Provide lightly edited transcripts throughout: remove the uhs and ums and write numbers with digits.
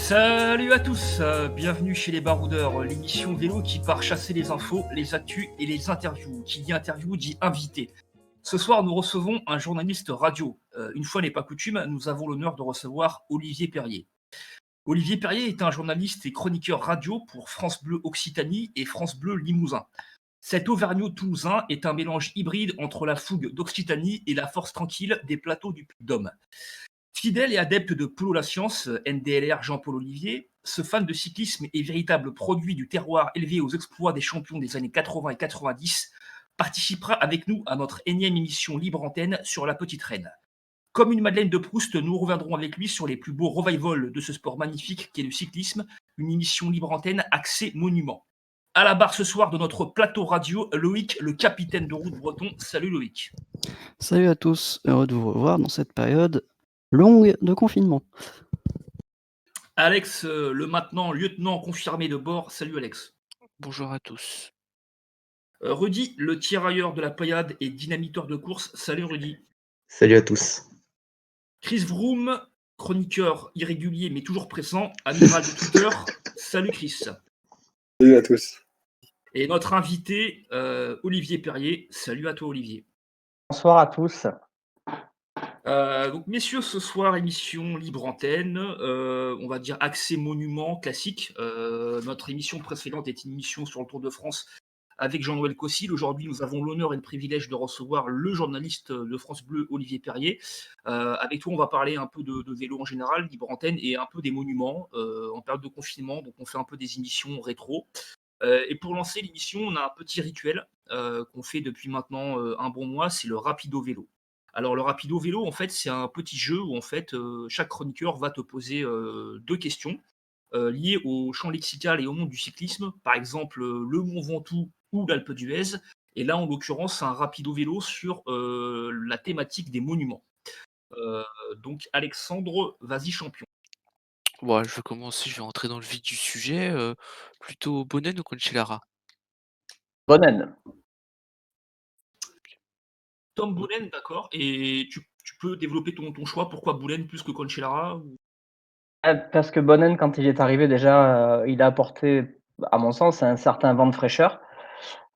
Salut à tous, bienvenue chez les Baroudeurs, l'émission vélo qui part chasser les infos, les actus et les interviews. Qui dit interview dit invité. Ce soir, nous recevons un journaliste radio. Une fois n'est pas coutume, nous avons l'honneur de recevoir Olivier Perrier. Olivier Perrier est un journaliste et chroniqueur radio pour France Bleu Occitanie et France Bleu Limousin. Cet Auvergnat toulousain est un mélange hybride entre la fougue d'Occitanie et la force tranquille des plateaux du Puy-de-Dôme. Fidèle et adepte de Polo La Science, NDLR Jean-Paul Olivier, ce fan de cyclisme et véritable produit du terroir élevé aux exploits des champions des années 80 et 90, participera avec nous à notre énième émission libre antenne sur la Petite Reine. Comme une Madeleine de Proust, nous reviendrons avec lui sur les plus beaux revivals de ce sport magnifique qu'est le cyclisme, une émission libre antenne axée monument. À la barre ce soir de notre plateau radio, Loïc, le capitaine de route breton. Salut Loïc. Salut à tous, heureux de vous revoir dans cette période longue de confinement. Alex, le maintenant lieutenant confirmé de bord. Salut Alex. Bonjour à tous. Rudy, le tirailleur de la Pléiade et dynamiteur de course. Salut Rudy. Salut à tous. Chris Vroom, chroniqueur irrégulier mais toujours pressant, amiral de Twitter. Salut Chris. Salut à tous. Et notre invité, Olivier Perrier. Salut à toi Olivier. Bonsoir à tous. Donc messieurs, ce soir, émission libre antenne, on va dire accès monument classique. Notre émission précédente est une émission sur le Tour de France avec Jean-Noël Cossil. Aujourd'hui, nous avons l'honneur et le privilège de recevoir le journaliste de France Bleu, Olivier Perrier. Avec toi, on va parler un peu de vélo en général, libre antenne, et un peu des monuments en période de confinement. Donc on fait un peu des émissions rétro. Et pour lancer l'émission, on a un petit rituel qu'on fait depuis maintenant un bon mois, c'est le rapido vélo. Alors le rapido vélo, en fait, c'est un petit jeu où en fait chaque chroniqueur va te poser deux questions liées au champ lexical et au monde du cyclisme. Par exemple, le Mont Ventoux ou l'Alpe d'Huez. Et là, en l'occurrence, c'est un rapido vélo sur la thématique des monuments. Donc Alexandre, vas-y champion. Bon, je vais commencer, je vais entrer dans le vif du sujet. Plutôt Bonnen ou Cancellara? Bonnen. Tom Boonen, d'accord. Et tu peux développer ton choix. Pourquoi Boonen plus que Cancellara ou... Parce que Bonnen, quand il est arrivé, déjà, il a apporté, à mon sens, un certain vent de fraîcheur.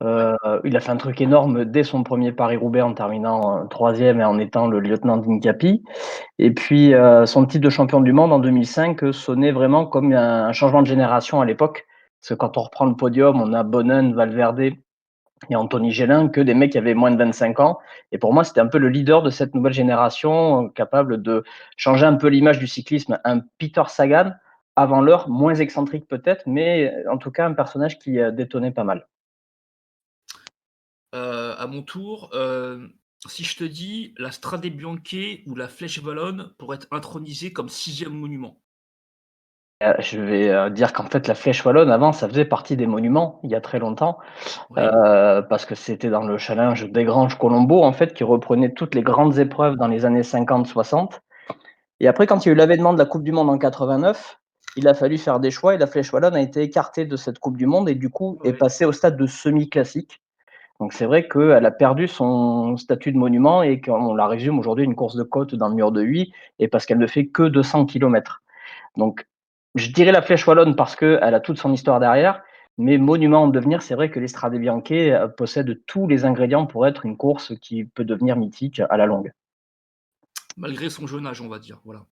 Il a fait un truc énorme dès son premier Paris-Roubaix en terminant 3e et en étant le lieutenant d'Incapi. Et puis, son titre de champion du monde en 2005 sonnait vraiment comme un changement de génération à l'époque. Parce que quand on reprend le podium, on a Bonnen, Valverde et Anthony Gélin, que des mecs qui avaient moins de 25 ans. Et pour moi, c'était un peu le leader de cette nouvelle génération, capable de changer un peu l'image du cyclisme. Un Peter Sagan, avant l'heure, moins excentrique peut-être, mais en tout cas un personnage qui détonnait pas mal. À mon tour, si je te dis la Strade Bianche ou la Flèche Wallonne pour être intronisée comme 6e monument. Je vais dire qu'en fait, la Flèche Wallonne, avant, ça faisait partie des monuments, il y a très longtemps, Oui. parce que c'était dans le challenge des Granges-Colombo, en fait, qui reprenait toutes les grandes épreuves dans les années 50-60. Et après, quand il y a eu l'avènement de la Coupe du Monde en 89, il a fallu faire des choix et la Flèche Wallonne a été écartée de cette Coupe du Monde et du coup est passée au stade de semi-classique. Donc c'est vrai qu'elle a perdu son statut de monument et qu'on la résume aujourd'hui une course de côte dans le mur de Huy et parce qu'elle ne fait que 200 km. Donc je dirais la Flèche Wallonne parce qu'elle a toute son histoire derrière, mais monument en devenir, c'est vrai que l'Estrade Bianche possède tous les ingrédients pour être une course qui peut devenir mythique à la longue. Malgré son jeune âge, on va dire. Voilà.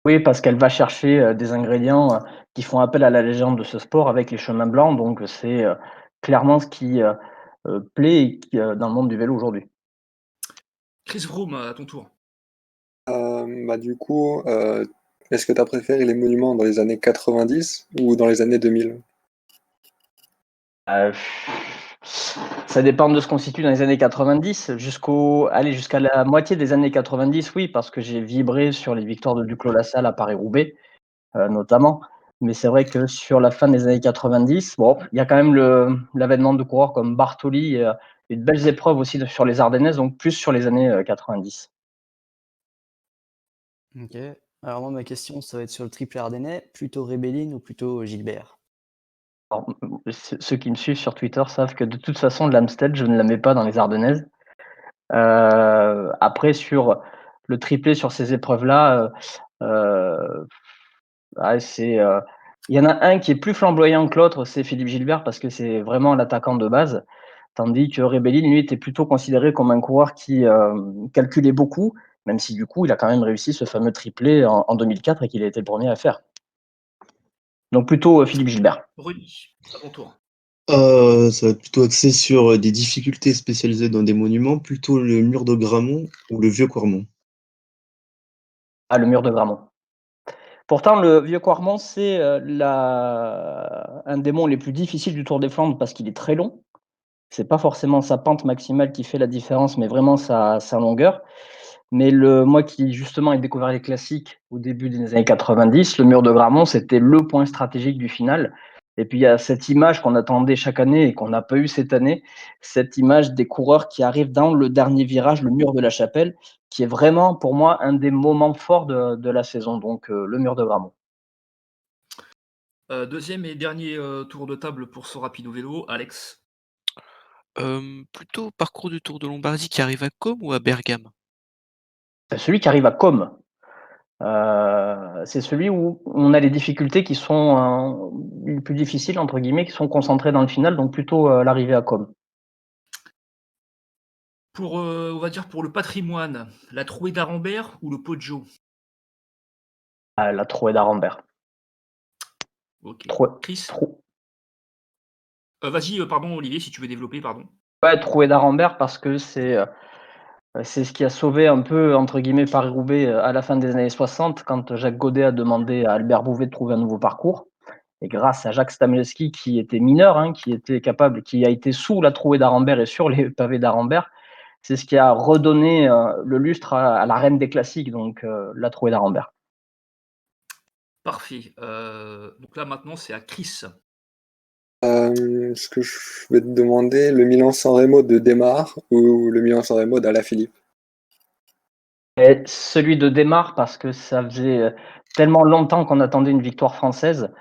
Oui, parce qu'elle va chercher des ingrédients qui font appel à la légende de ce sport avec les chemins blancs. Donc, c'est clairement ce qui plaît dans le monde du vélo aujourd'hui. Chris Froome, à ton tour. Du coup, est-ce que tu as préféré les monuments dans les années 90 ou dans les années 2000? Ça dépend de ce qu'on situe dans les années 90. Jusqu'à la moitié des années 90, oui, parce que j'ai vibré sur les victoires de Duclos-Lassalle à Paris-Roubaix, notamment. Mais c'est vrai que sur la fin des années 90, bon, il y a quand même l'avènement de coureurs comme Bartoli et de belles épreuves aussi sur les Ardennaises, donc plus sur les années 90. Ok. Alors moi, ma question, ça va être sur le triple ardennais, plutôt Rebellin ou plutôt Gilbert? Alors, ceux qui me suivent sur Twitter savent que de toute façon, l'Amstel, je ne la mets pas dans les Ardennaises. Après, sur le triplé sur ces épreuves-là, il y en a un qui est plus flamboyant que l'autre, c'est Philippe Gilbert parce que c'est vraiment l'attaquant de base. Tandis que Rebellin, lui, était plutôt considéré comme un coureur qui calculait beaucoup, même si du coup, il a quand même réussi ce fameux triplé en 2004 et qu'il a été le premier à faire. Donc plutôt Philippe Gilbert. Rudy, à ton tour. Ça va être plutôt axé sur des difficultés spécialisées dans des monuments, plutôt le mur de Gramont ou le vieux Quarmont. Ah, le mur de Gramont. Pourtant, le vieux Quarmont, c'est un des monts les plus difficiles du Tour des Flandres parce qu'il est très long. C'est pas forcément sa pente maximale qui fait la différence, mais vraiment sa longueur. Mais moi qui justement ai découvert les classiques au début des années 90, le mur de Gramont, c'était le point stratégique du final. Et puis il y a cette image qu'on attendait chaque année et qu'on n'a pas eu cette année, cette image des coureurs qui arrivent dans le dernier virage, le mur de la Chapelle, qui est vraiment pour moi un des moments forts de la saison, donc le mur de Gramont. Deuxième et dernier tour de table pour ce rapido vélo, Alex. Plutôt parcours du Tour de Lombardie qui arrive à Côme ou à Bergame? Celui qui arrive à Côme, c'est celui où on a les difficultés qui sont les plus difficiles, entre guillemets, qui sont concentrées dans le final, donc plutôt l'arrivée à Côme. Pour, on va dire pour le patrimoine, la trouée d'Arambert ou le Poggio? La Trouée d'Arambert. Ok. Trouée, Chris? trou, Vas-y, pardon Olivier, si tu veux développer, pardon. ouais, Trouée d'Arambert parce que c'est ce qui a sauvé un peu, entre guillemets, Paris-Roubaix à la fin des années 60, quand Jacques Godet a demandé à Albert Bouvet de trouver un nouveau parcours. Et grâce à Jacques Stamelski, qui était mineur, hein, qui était capable, qui a été sous la Trouée d'Arambert et sur les pavés d'Arambert, c'est ce qui a redonné le lustre à la reine des classiques, donc la Trouée d'Arambert. Parfait. Donc là maintenant c'est à Chris. Ce que je vais te demander, le Milan-San Remo de Desmar ou le Milan-San Remo d'Alaphilippe? Et celui de Desmar, parce que ça faisait tellement longtemps qu'on attendait une victoire française.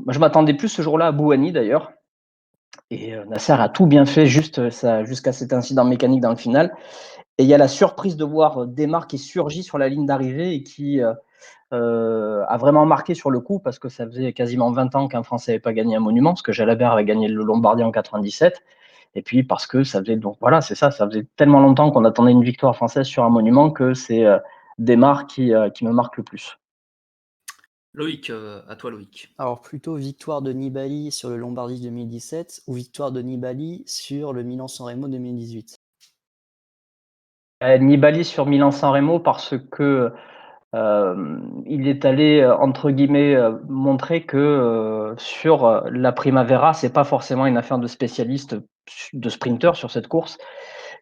Moi, je m'attendais plus ce jour-là à Bouhanni d'ailleurs. Et Nasser a tout bien fait jusqu'à cet incident mécanique dans le final. Et il y a la surprise de voir Desmar qui surgit sur la ligne d'arrivée et qui a vraiment marqué sur le coup parce que ça faisait quasiment 20 ans qu'un Français n'avait pas gagné un monument, parce que Jalabert avait gagné le Lombardie en 97. Et puis parce que ça faisait donc voilà, c'est ça, ça faisait tellement longtemps qu'on attendait une victoire française sur un monument que c'est Desmar qui me marque le plus. Loïc, à toi Loïc. Alors plutôt victoire de Nibali sur le Lombardie 2017 ou victoire de Nibali sur le Milan-San Remo 2018? Nibali sur Milan-San Remo parce que il est allé entre guillemets montrer que sur la Primavera, c'est pas forcément une affaire de spécialiste de sprinter sur cette course,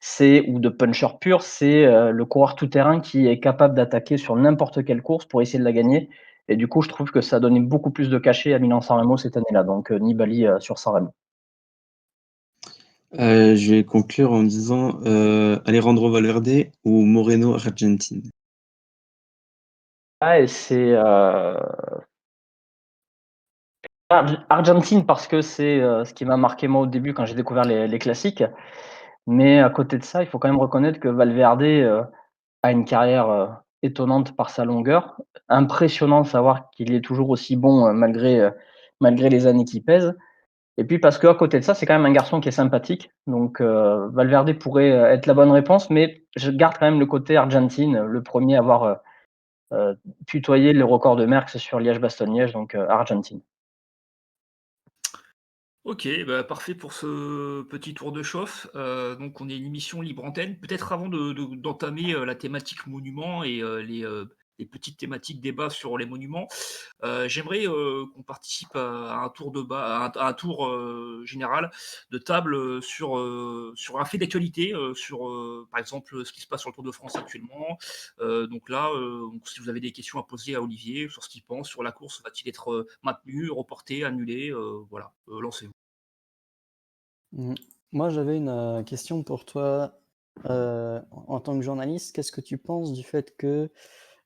c'est ou de puncher pur, c'est le coureur tout-terrain qui est capable d'attaquer sur n'importe quelle course pour essayer de la gagner. Et du coup, je trouve que ça a donné beaucoup plus de cachet à Milan-San Remo cette année-là. Donc Nibali sur San Remo. Je vais conclure en disant Alejandro Valverde ou Moreno Argentine. Ah, et c'est Argentine parce que c'est ce qui m'a marqué moi au début quand j'ai découvert les classiques. Mais à côté de ça, il faut quand même reconnaître que Valverde a une carrière étonnante par sa longueur. Impressionnant de savoir qu'il est toujours aussi bon malgré les années qui pèsent. Et puis parce qu'à côté de ça, c'est quand même un garçon qui est sympathique. Donc Valverde pourrait être la bonne réponse, mais je garde quand même le côté Argentine, le premier à avoir tutoyé le record de Merckx sur Liège-Bastogne-Liège, donc Argentine. Ok, bah, parfait pour ce petit tour de chauffe. Donc on est une émission libre antenne. Peut-être avant d'entamer la thématique monument et les des petites thématiques débats sur les monuments. J'aimerais qu'on participe à un tour à un tour général de table sur un fait d'actualité, sur par exemple ce qui se passe sur le Tour de France actuellement. Donc là, si vous avez des questions à poser à Olivier sur ce qu'il pense, sur la course, va-t-il être maintenu, reporté, annulé, voilà, lancez-vous. Mmh. Moi, j'avais une question pour toi. En tant que journaliste, qu'est-ce que tu penses du fait que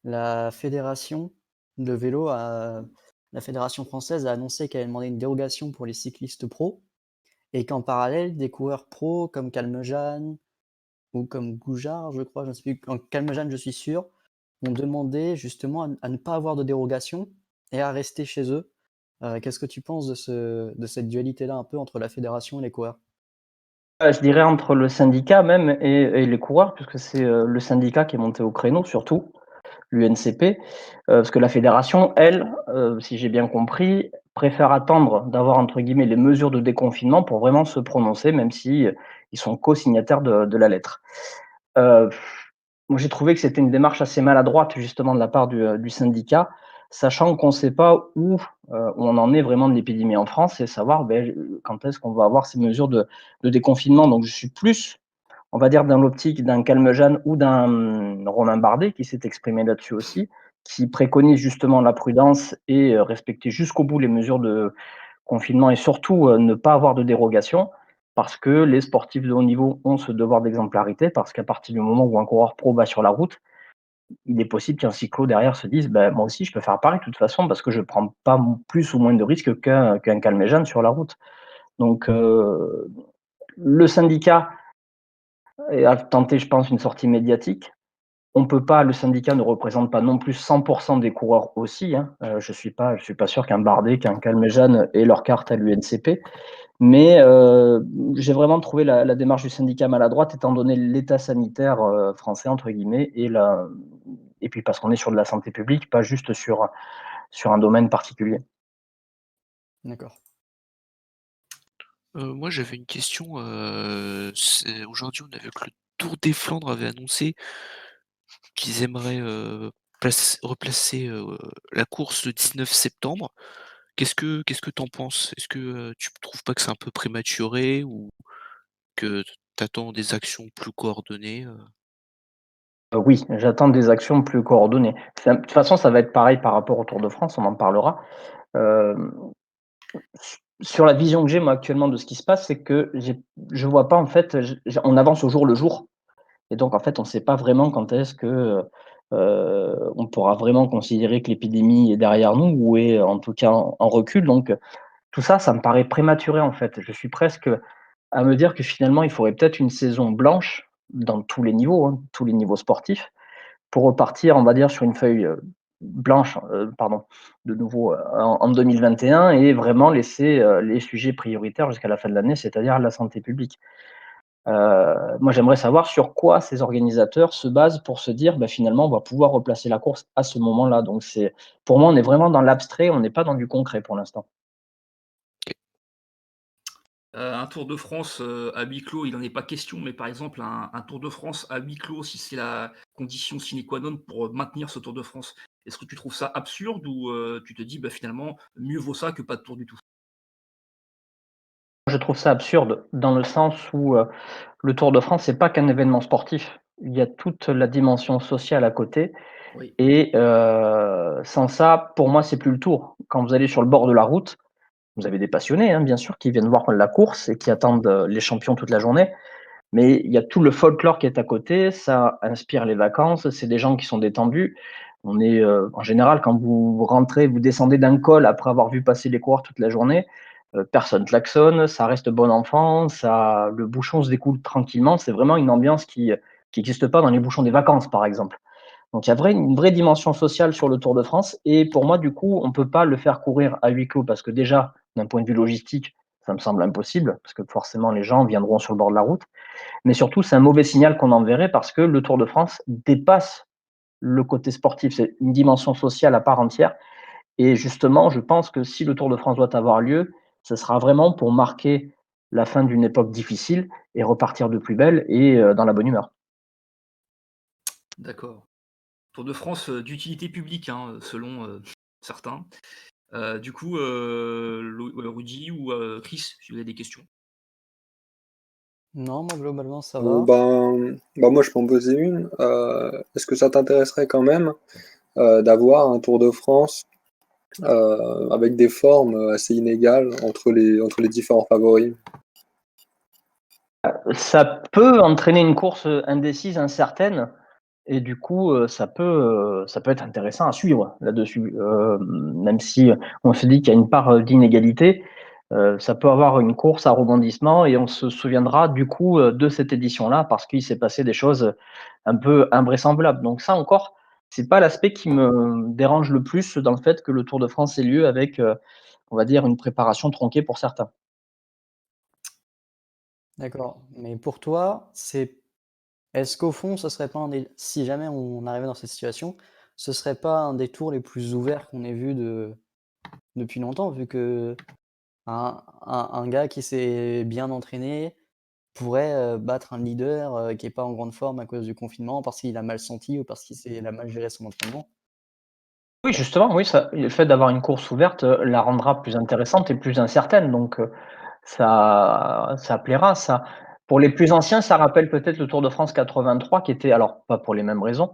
la fédération de vélo la fédération française a annoncé qu'elle allait demander une dérogation pour les cyclistes pros et qu'en parallèle, des coureurs pros comme Calmejane ou comme Goujard, je crois, je ne sais plus, Calmejane, je suis sûr, ont demandé justement à ne pas avoir de dérogation et à rester chez eux. Qu'est-ce que tu penses de cette dualité-là un peu entre la fédération et les coureurs? Je dirais entre le syndicat même et les coureurs, puisque c'est, le syndicat qui est monté au créneau surtout, l'UNCP, parce que la fédération, elle, si j'ai bien compris, préfère attendre d'avoir entre guillemets «les mesures de déconfinement» pour vraiment se prononcer, même si, ils sont co-signataires de la lettre. Heu, Moi j'ai trouvé que c'était une démarche assez maladroite justement de la part du syndicat, sachant qu'on ne sait pas où on en est vraiment de l'épidémie en France et savoir, quand est-ce qu'on va avoir ces mesures de déconfinement. Donc je suis plus, on va dire, dans l'optique d'un Calmejane ou d'un, Romain Bardet qui s'est exprimé là-dessus aussi, qui préconise justement la prudence et respecter jusqu'au bout les mesures de confinement et surtout, ne pas avoir de dérogation parce que les sportifs de haut niveau ont ce devoir d'exemplarité, parce qu'à partir du moment où un coureur pro va sur la route, il est possible qu'un cyclo derrière se dise: «Moi aussi je peux faire pareil de toute façon parce que je prends pas plus ou moins de risques qu'un Calmejane sur la route». Donc le syndicat a tenté, je pense, une sortie médiatique. On peut pas Le syndicat ne représente pas non plus 100 des coureurs aussi, hein. Je suis pas sûr qu'un Bardet, qu'un Calmejane aient leur carte à l'UNCP. Mais j'ai vraiment trouvé la démarche du syndicat maladroite étant donné l'état sanitaire, «français» entre guillemets et puis parce qu'on est sur de la santé publique, pas juste sur un domaine particulier. D'accord. Moi j'avais une question, c'est aujourd'hui on a vu que le Tour des Flandres avait annoncé qu'ils aimeraient, replacer, la course le 19 septembre. Qu'est-ce que tu en penses? Est-ce que, tu trouves pas que c'est un peu prématuré ou que tu attends des actions plus coordonnées, Oui, j'attends des actions plus coordonnées. De toute façon, ça va être pareil par rapport au Tour de France, on en parlera. Hem, Sur la vision que j'ai moi actuellement de ce qui se passe, c'est que je vois pas en fait, on avance au jour le jour. Et donc en fait, on ne sait pas vraiment quand est-ce que, on pourra vraiment considérer que l'épidémie est derrière nous ou est en tout cas en recul. Donc, tout ça, ça me paraît prématuré en fait. Je suis presque à me dire que finalement, il faudrait peut-être une saison blanche dans tous les niveaux, hein, tous les niveaux sportifs, pour repartir, on va dire, sur une feuille, blanche, pardon, de nouveau, en 2021 et vraiment laisser, les sujets prioritaires jusqu'à la fin de l'année, c'est-à-dire la santé publique. Moi, j'aimerais savoir sur quoi ces organisateurs se basent pour se dire: «Finalement, on va pouvoir replacer la course à ce moment-là». Donc pour moi, on est vraiment dans l'abstrait, on n'est pas dans du concret pour l'instant. Un Tour de France, à huis clos, il n'en est pas question, mais par exemple un Tour de France à huis clos, si c'est la condition sine qua non pour, maintenir ce Tour de France, est-ce que tu trouves ça absurde ou, tu te dis: finalement, mieux vaut ça que pas de tour du tout»? Je trouve ça absurde dans le sens où, le Tour de France, c'est pas qu'un événement sportif. Il y a toute la dimension sociale à côté Oui. et sans ça, pour moi, c'est plus le Tour. Quand vous allez sur le bord de la route, vous avez des passionnés, hein, bien sûr, qui viennent voir la course et qui attendent, les champions toute la journée. Mais il y a tout le folklore qui est à côté, ça inspire les vacances, c'est des gens qui sont détendus. On est, en général, quand vous rentrez, vous descendez d'un col après avoir vu passer les coureurs toute la journée, personne klaxonne, ça reste bon enfant, le bouchon se découle tranquillement. C'est vraiment une ambiance qui existe pas dans les bouchons des vacances, par exemple. Donc il y a une vraie dimension sociale sur le Tour de France et pour moi, du coup, on peut pas le faire courir à huis clos parce que déjà, d'un point de vue logistique, ça me semble impossible parce que forcément les gens viendront sur le bord de la route. Mais surtout, c'est un mauvais signal qu'on enverrait parce que le Tour de France dépasse le côté sportif. C'est une dimension sociale à part entière. Et justement, je pense que si le Tour de France doit avoir lieu, ce sera vraiment pour marquer la fin d'une époque difficile et repartir de plus belle et dans la bonne humeur. D'accord. Tour de France d'utilité publique, hein, selon certains. Du coup, Rudy ou Chris, si vous avez des questions. Non, moi globalement ça va. Moi je peux en poser une. Est-ce que ça t'intéresserait quand même d'avoir un Tour de France avec des formes assez inégales entre les différents favoris? Ça peut entraîner une course indécise, incertaine, et du coup, ça peut être intéressant à suivre là-dessus. Même si on se dit qu'il y a une part d'inégalité, ça peut avoir une course à rebondissement et on se souviendra du coup de cette édition-là parce qu'il s'est passé des choses un peu invraisemblables. Donc ça encore, c'est pas l'aspect qui me dérange le plus dans le fait que le Tour de France ait lieu avec, on va dire, une préparation tronquée pour certains. D'accord. Mais pour toi, est-ce qu'au fond, ce serait pas si jamais on arrivait dans cette situation, ce serait pas un des tours les plus ouverts qu'on ait vu depuis longtemps, vu que un gars qui s'est bien entraîné pourrait battre un leader qui est pas en grande forme à cause du confinement parce qu'il a mal senti ou parce qu'il a mal géré son entraînement? Oui, justement, oui, ça le fait d'avoir une course ouverte, la rendra plus intéressante et plus incertaine, donc ça plaira, ça. Pour les plus anciens, ça rappelle peut-être le Tour de France 83 qui était alors pas pour les mêmes raisons,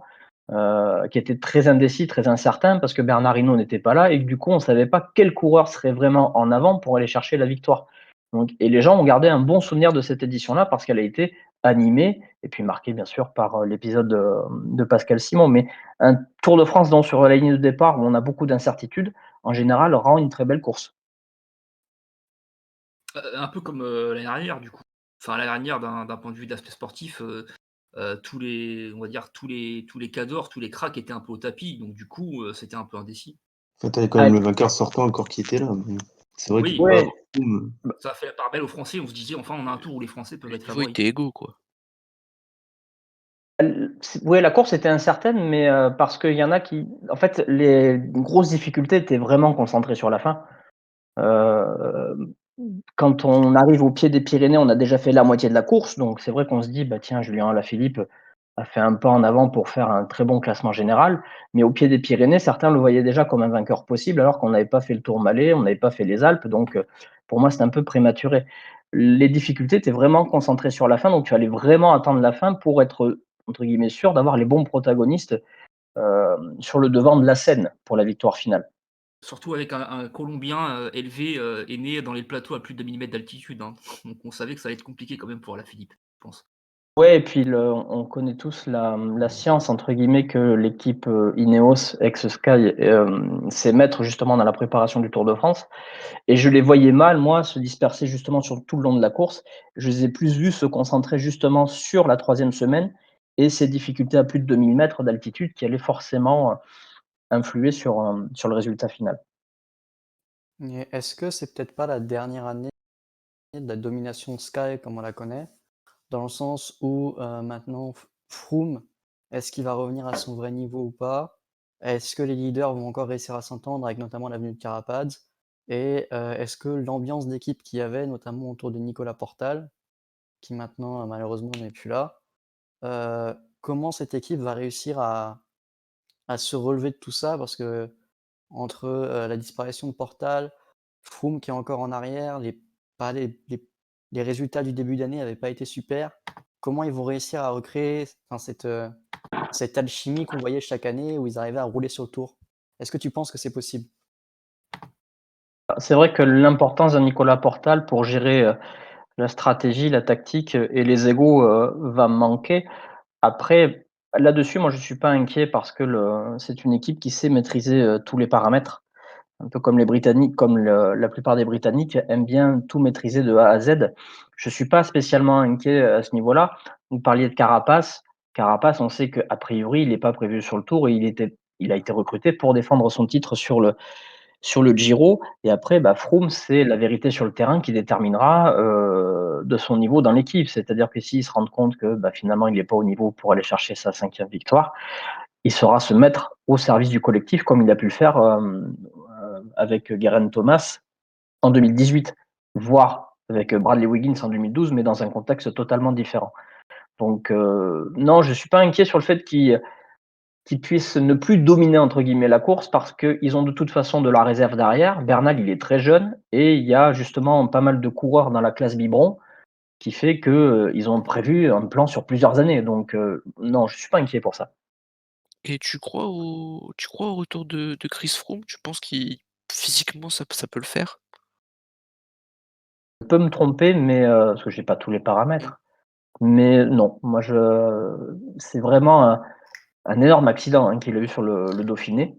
qui était très indécis, très incertain parce que Bernard Hinault n'était pas là et que du coup, on savait pas quel coureur serait vraiment en avant pour aller chercher la victoire. Donc et les gens ont gardé un bon souvenir de cette édition-là parce qu'elle a été animée et puis marquée bien sûr par, l'épisode, de Pascal Simon. Mais un Tour de France donc sur la ligne de départ où on a beaucoup d'incertitudes, en général rend une très belle course. Un peu comme l'année dernière, du coup. Enfin, l'année dernière, d'un point de vue d'aspect sportif, tous les, on va dire, tous les cadors, tous les cracks étaient un peu au tapis. Donc, du coup, c'était un peu indécis. En fait, t'avais quand Ah, même le vainqueur sortant encore qui était là. Mais c'est vrai qu'il Oui, peut ouais, avoir Froome. ça a fait la part belle aux Français. On se disait, enfin, on a un tour où les Français peuvent Les être niveaux favoris. étaient égaux, quoi. ouais, la course était incertaine, mais parce qu'il y en a qui en fait, les grosses difficultés étaient vraiment concentrées sur la fin. Heu, Quand on arrive au pied des Pyrénées, on a déjà fait la moitié de la course, donc c'est vrai qu'on se dit: «Bah, tiens, Julien Alaphilippe a fait un pas en avant pour faire un très bon classement général». Mais au pied des Pyrénées, certains le voyaient déjà comme un vainqueur possible, alors qu'on n'avait pas fait le Tourmalet, on n'avait pas fait les Alpes, donc pour moi, c'était un peu prématuré. Les difficultés étaient vraiment concentrées sur la fin, donc il fallait vraiment attendre la fin pour être, entre guillemets, «sûr» d'avoir les bons protagonistes, sur le devant de la scène pour la victoire finale. Surtout avec un Colombien élevé et né dans les plateaux à plus de 2000 mètres d'altitude, hein. Donc, on savait que ça allait être compliqué quand même pour Alaphilippe, je pense. Ouais, et puis on connaît tous la «science» entre guillemets que l'équipe, Ineos, ex-Sky, sait mettre justement dans la préparation du Tour de France et je les voyais mal, moi, se disperser justement sur tout le long de la course. Je les ai plus vus se concentrer justement sur la 3e semaine et ces difficultés à plus de 2000 mètres d'altitude qui allaient forcément, influer sur le résultat final. Et est-ce que c'est peut-être pas la dernière année de la domination de Sky comme on la connaît? Dans le sens où maintenant Froome, est-ce qu'il va revenir à son vrai niveau ou pas? Est-ce que les leaders vont encore réussir à s'entendre avec notamment la venue de Carapaz? Et est-ce que l'ambiance d'équipe qu'il y avait, notamment autour de Nicolas Portal, qui maintenant malheureusement n'est plus là, comment cette équipe va réussir à se relever de tout ça? Parce que entre la disparition de Portal, Froome qui est encore en arrière, pas les résultats du début d'année n'avaient pas été super. Comment ils vont réussir à recréer cette alchimie qu'on voyait chaque année où ils arrivaient à rouler sur le tour? Est-ce que tu penses que c'est possible? C'est vrai que l'importance de Nicolas Portal pour gérer, la stratégie, la tactique, et les égos, va manquer. Après, là-dessus, moi, je suis pas inquiet parce que c'est une équipe qui sait maîtriser, tous les paramètres. Un peu comme les Britanniques, comme la plupart des Britanniques aiment bien tout maîtriser de A à Z. Je suis pas spécialement inquiet à ce niveau-là. Vous parliez de Carapace. Carapace, on sait qu'a priori, il n'est pas prévu sur le Tour et il a été recruté pour défendre son titre sur le Giro et après, bah, Froome, c'est la vérité sur le terrain qui déterminera, de son niveau dans l'équipe. C'est-à-dire que s'il se rend compte que, bah, finalement, il n'est pas au niveau pour aller chercher sa 5e victoire, il saura se mettre au service du collectif comme il a pu le faire, avec Geraint Thomas en 2018, voire avec Bradley Wiggins en 2012, mais dans un contexte totalement différent. Donc non, je ne suis pas inquiet sur le fait qu'ils puissent ne plus «dominer» entre guillemets la course parce qu'ils ont de toute façon de la réserve derrière. Bernal, il est très jeune et il y a justement pas mal de coureurs dans la classe biberon qui fait que, ils ont prévu un plan sur plusieurs années donc non, je suis pas inquiet pour ça. Et tu crois au retour de Chris Froome? Tu penses qu'il physiquement ça peut le faire? Je peux me tromper mais parce que j'ai pas tous les paramètres, mais non, moi je c'est vraiment un énorme accident, hein, qu'il a eu sur le Dauphiné.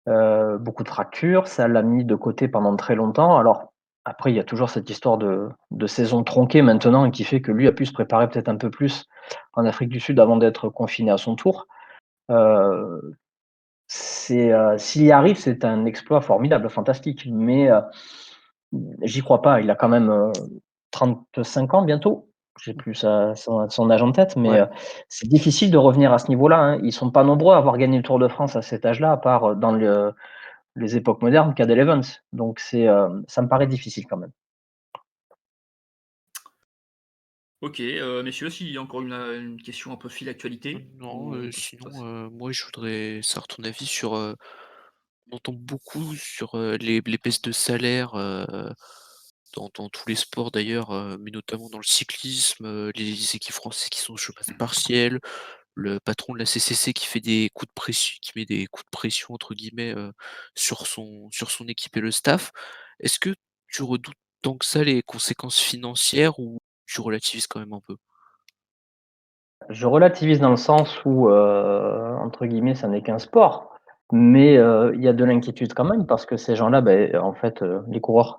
Beaucoup de fractures, ça l'a mis de côté pendant très longtemps. Alors après, il y a toujours cette histoire de saison tronquée maintenant et qui fait que lui a pu se préparer peut-être un peu plus en Afrique du Sud avant d'être confiné à son tour. Heu, s'il y arrive, c'est un exploit formidable, fantastique, mais j'y crois pas. Il a quand même, 35 ans bientôt. J'ai plus son âge en tête, mais Ouais. c'est difficile de revenir à ce niveau-là, hein. Ils sont pas nombreux à avoir gagné le Tour de France à cet âge-là, à part, dans les époques modernes, Cadel Evans. Donc ça me paraît difficile quand même. Ok, messieurs, s'il y a encore une question un peu fil actualité, Non, ou on peut sinon, passer. moi je voudrais savoir ton avis sur, on entend beaucoup sur, les baisses de salaire, dans tous les sports d'ailleurs, mais notamment dans le cyclisme, les équipes françaises qui sont au chômage partiel, le patron de la CCC qui fait des coups de pression qui met des «coups de pression» entre guillemets, sur son équipe et le staff. Est-ce que tu redoutes tant que ça les conséquences financières ou tu relativises quand même un peu? Je relativise dans le sens où, entre guillemets, «ça n'est qu'un sport», mais il y a de l'inquiétude quand même parce que ces gens-là, beh, en fait, les coureurs,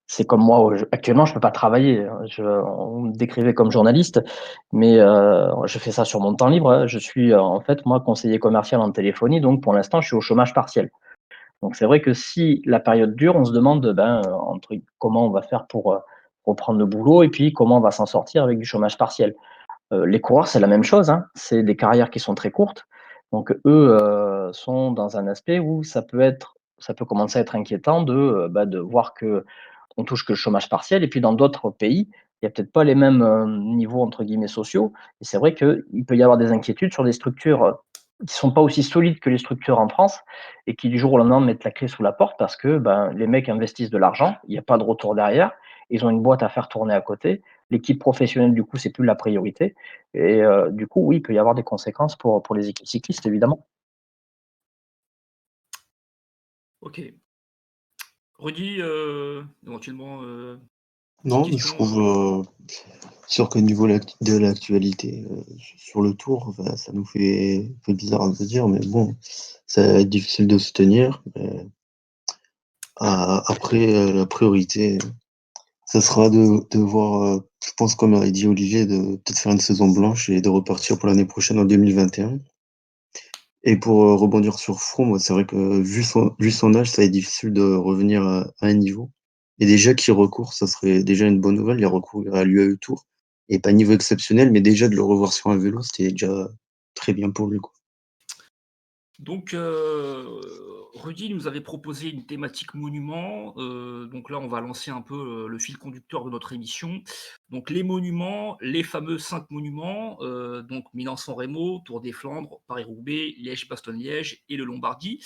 c'est comme moi, actuellement, je peux pas travailler, hein. On me décrivait comme journaliste, mais je fais ça sur mon temps libre, hein. Je suis, en fait, moi, conseiller commercial en téléphonie, donc pour l'instant, je suis au chômage partiel. Donc c'est vrai que si la période dure, on se demande, ben, comment on va faire pour, reprendre le boulot et puis comment on va s'en sortir avec du chômage partiel. Les coureurs, c'est la même chose, hein. C'est des carrières qui sont très courtes. Donc eux, sont dans un aspect où ça peut commencer à être inquiétant de voir qu'on touche que le chômage partiel et puis dans d'autres pays, il y a peut-être pas les mêmes, niveaux entre guillemets «sociaux» et c'est vrai qu'il peut y avoir des inquiétudes sur des structures, qui sont pas aussi solides que les structures en France et qui du jour au lendemain mettent la clé sous la porte parce que, ben, les mecs investissent de l'argent, il y a pas de retour derrière, ils ont une boîte à faire tourner à côté. L'équipe professionnelle, du coup, c'est plus la priorité et du coup, oui, il peut y avoir des conséquences pour les équipes cyclistes, évidemment. Ok. Rudy, éventuellement, petite Non, mais je question. trouve sûr qu'au niveau de l'actualité, sur le tour, enfin, ça nous fait un peu bizarre de dire, mais bon, ça va être difficile de se tenir. Mais après, la priorité, ça sera de voir, je pense, comme a dit Olivier, de peut-être faire une saison blanche et de repartir pour l'année prochaine en 2021. Et pour rebondir sur Froome, ouais, c'est vrai que vu son âge, ça va être difficile de revenir à un niveau. Et déjà qu'il recourt, ça serait déjà une bonne nouvelle. Il a recouru à l'UAE Tour. Et pas niveau exceptionnel, mais déjà de le revoir sur un vélo, c'était déjà très bien pour lui, quoi. Donc, Rudy nous avait proposé une thématique monument. Donc là, on va lancer un peu le fil conducteur de notre émission. Donc, les monuments, les fameux 5 monuments, donc Milan-San Remo, Tour des Flandres, Paris-Roubaix, Liège-Bastogne-Liège et le Lombardie.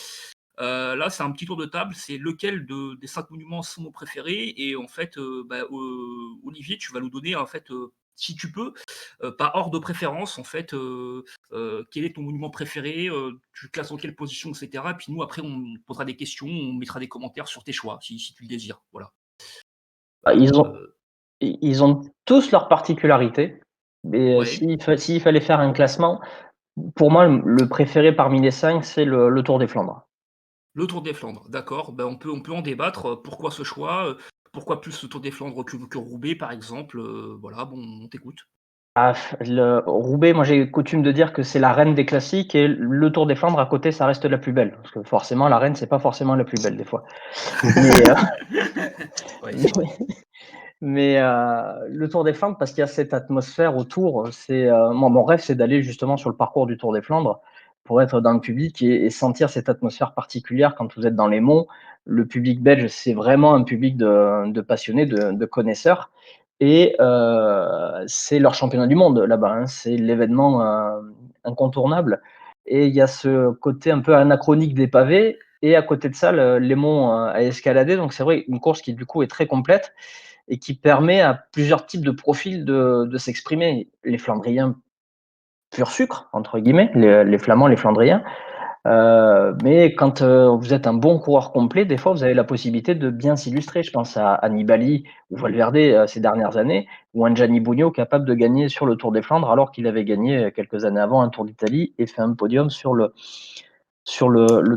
Là, c'est un petit tour de table. C'est lequel des 5 monuments sont nos préférés? Et en fait, Olivier, tu vas nous donner, en fait, si tu peux, par ordre de préférence, en fait, quel est ton monument préféré, tu te classes dans quelle position, et cetera. Et puis nous, après, on posera des questions, on mettra des commentaires sur tes choix, si tu le désires. Voilà. Bah, Euh, ils ont tous leurs particularités, mais ouais, s'il fallait faire un classement, pour moi, le préféré parmi les 5, c'est le Tour des Flandres. le Tour des Flandres, d'accord. Ben, on peut en débattre. Pourquoi ce choix? Pourquoi plus le Tour des Flandres que Roubaix, par exemple? Voilà, bon, on t'écoute. Ah, le Roubaix, moi, j'ai coutume de dire que c'est la reine des classiques et le Tour des Flandres, à côté, ça reste la plus belle. Parce que forcément, la reine, c'est pas forcément la plus belle, des fois. Mais, Ouais, mais c'est vrai. le Tour des Flandres, parce qu'il y a cette atmosphère autour, moi, mon rêve, c'est d'aller justement sur le parcours du Tour des Flandres pour être dans le public et sentir cette atmosphère particulière quand vous êtes dans les monts. Le public belge, c'est vraiment un public de passionnés, de connaisseurs et c'est leur championnat du monde là-bas, hein. C'est l'événement, incontournable et il y a ce côté un peu anachronique des pavés, et à côté de ça, les monts à escalader. Donc c'est vrai, une course qui du coup est très complète et qui permet à plusieurs types de profils de s'exprimer. Les Flandriens pur sucre, entre guillemets, les Flamands, les Flandriens. Mais quand vous êtes un bon coureur complet, des fois, vous avez la possibilité de bien s'illustrer. Je pense à Nibali ou Valverde ces dernières années, ou un Gianni Bugno capable de gagner sur le Tour des Flandres, alors qu'il avait gagné quelques années avant un Tour d'Italie et fait un podium sur le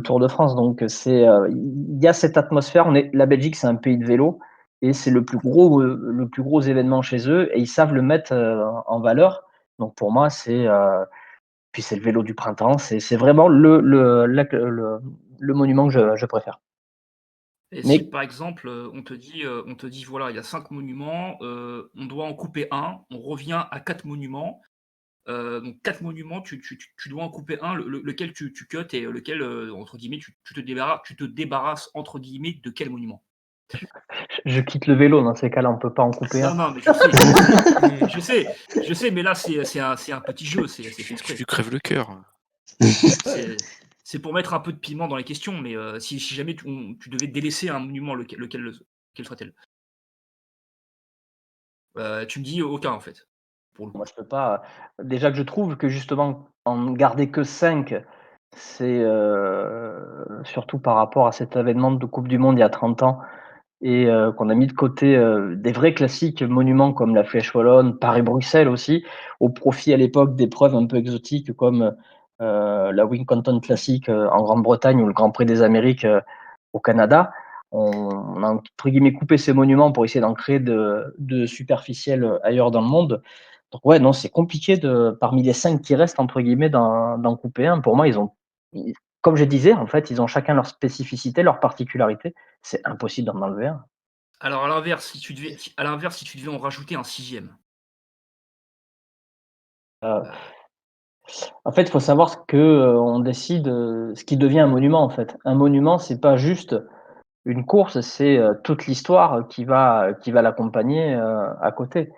Tour de France. Donc, il y a cette atmosphère. La Belgique, c'est un pays de vélo et c'est le plus gros événement chez eux, et ils savent le mettre en valeur. Donc, pour moi, puis c'est le vélo du printemps, c'est vraiment le monument que je préfère. Et si Mais par exemple, on te dit voilà, il y a 5 monuments, on doit en couper un, on revient à 4 monuments. Donc 4 monuments, tu dois en couper un, lequel tu cuts et lequel, entre guillemets, tu te débarrasses entre guillemets de quel monument? je quitte le vélo dans ces cas-là, on peut pas en couper un. Non, non, mais je sais, je sais, mais là c'est un petit jeu, c'est fait Tu exprès. lui crèves le cœur. C'est pour mettre un peu de piment dans les questions, mais si jamais tu devais délaisser un monument, lequel serait-elle? Tu me dis aucun en fait, pour le coup. Moi, je peux pas. Déjà que je trouve que justement, en garder que 5, c'est surtout par rapport à cet événement de coupe du monde il y a 30 ans, et qu'on a mis de côté des vrais classiques monuments comme la Flèche Wallonne, Paris-Bruxelles aussi, au profit à l'époque d'épreuves un peu exotiques comme la Wincanton Classic en Grande-Bretagne, ou le Grand Prix des Amériques au Canada. On a entre guillemets coupé ces monuments pour essayer d'en créer de superficiels ailleurs dans le monde. Donc ouais, non, c'est compliqué parmi les 5 qui restent entre guillemets d'en couper un. Pour moi, comme je disais, en fait, ils ont chacun leur spécificité, leur particularité. C'est impossible d'en enlever un. Alors à l'inverse, si tu devais en rajouter un sixième. Euh, Heu, En fait, il faut savoir que on décide ce qui devient un monument. En fait, un monument, c'est pas juste une course, c'est toute l'histoire qui va l'accompagner à côté.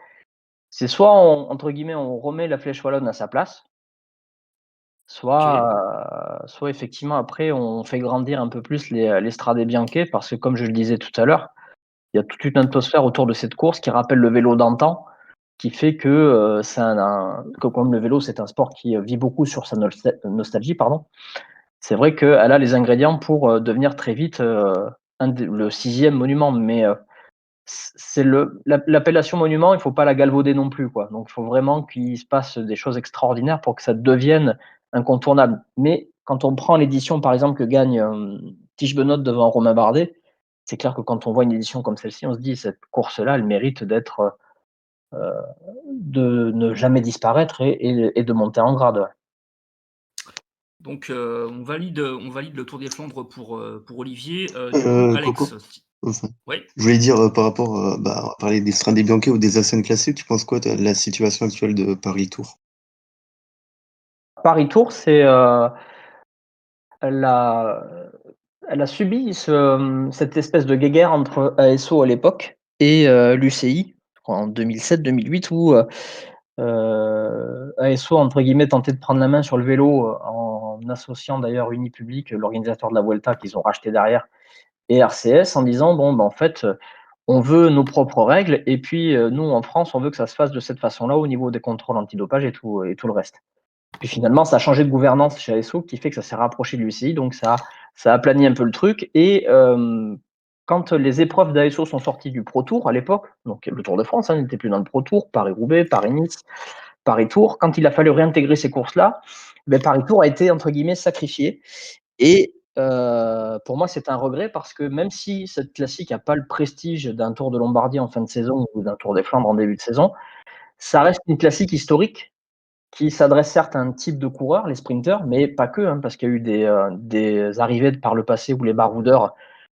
C'est soit entre guillemets, on remet la Flèche Wallonne à sa place, OK. soit effectivement après on fait grandir un peu plus les Strade Bianche, parce que comme je le disais tout à l'heure, il y a toute une atmosphère autour de cette course qui rappelle le vélo d'antan, qui fait que que comme le vélo, c'est un sport qui vit beaucoup sur sa nostalgie, pardon. C'est vrai qu'elle a les ingrédients pour devenir très vite le sixième monument, mais c'est l'appellation monument, il faut pas la galvauder non plus, quoi. Donc il faut vraiment qu'il se passe des choses extraordinaires pour que ça devienne incontournable. Mais quand on prend l'édition, par exemple, que gagne Tish Benoît devant Romain Bardet, c'est clair que quand on voit une édition comme celle-ci, on se dit cette course-là, elle mérite de ne jamais disparaître et de monter en grade. Ouais. Donc on valide le Tour des Flandres pour Olivier. Du coup, Alex, Coco? Enfin, ouais? je voulais dire, par rapport, bah, on va parler des Strade Bianche ou des Assen classiques, tu penses quoi de la situation actuelle de Paris Tour? Paris Tour, elle a, elle a subi cette espèce de guéguerre entre ASO à l'époque et l'UCI en 2007-2008, où ASO entre guillemets tentait de prendre la main sur le vélo en associant d'ailleurs Unipublic, l'organisateur de la Vuelta qu'ils ont racheté derrière, et RCS, en disant bon, ben, en fait, on veut nos propres règles, et puis nous en France, on veut que ça se fasse de cette façon-là au niveau des contrôles antidopage et tout le reste. Puis finalement, ça a changé de gouvernance chez ASO, qui fait que ça s'est rapproché de l'UCI, donc ça a aplani un peu le truc. Et quand les épreuves d'ASO sont sorties du Pro Tour à l'époque, donc le Tour de France n'était plus dans le Pro Tour, Paris-Roubaix, Paris-Nice, Paris-Tour, quand il a fallu réintégrer ces courses-là, ben Paris-Tour a été entre guillemets sacrifié. Et pour moi, c'est un regret, parce que même si cette classique n'a pas le prestige d'un Tour de Lombardie en fin de saison ou d'un Tour des Flandres en début de saison, ça reste une classique historique qui s'adresse certes à un type de coureur, les sprinteurs, mais pas que, hein, parce qu'il y a eu des arrivées par le passé où les baroudeurs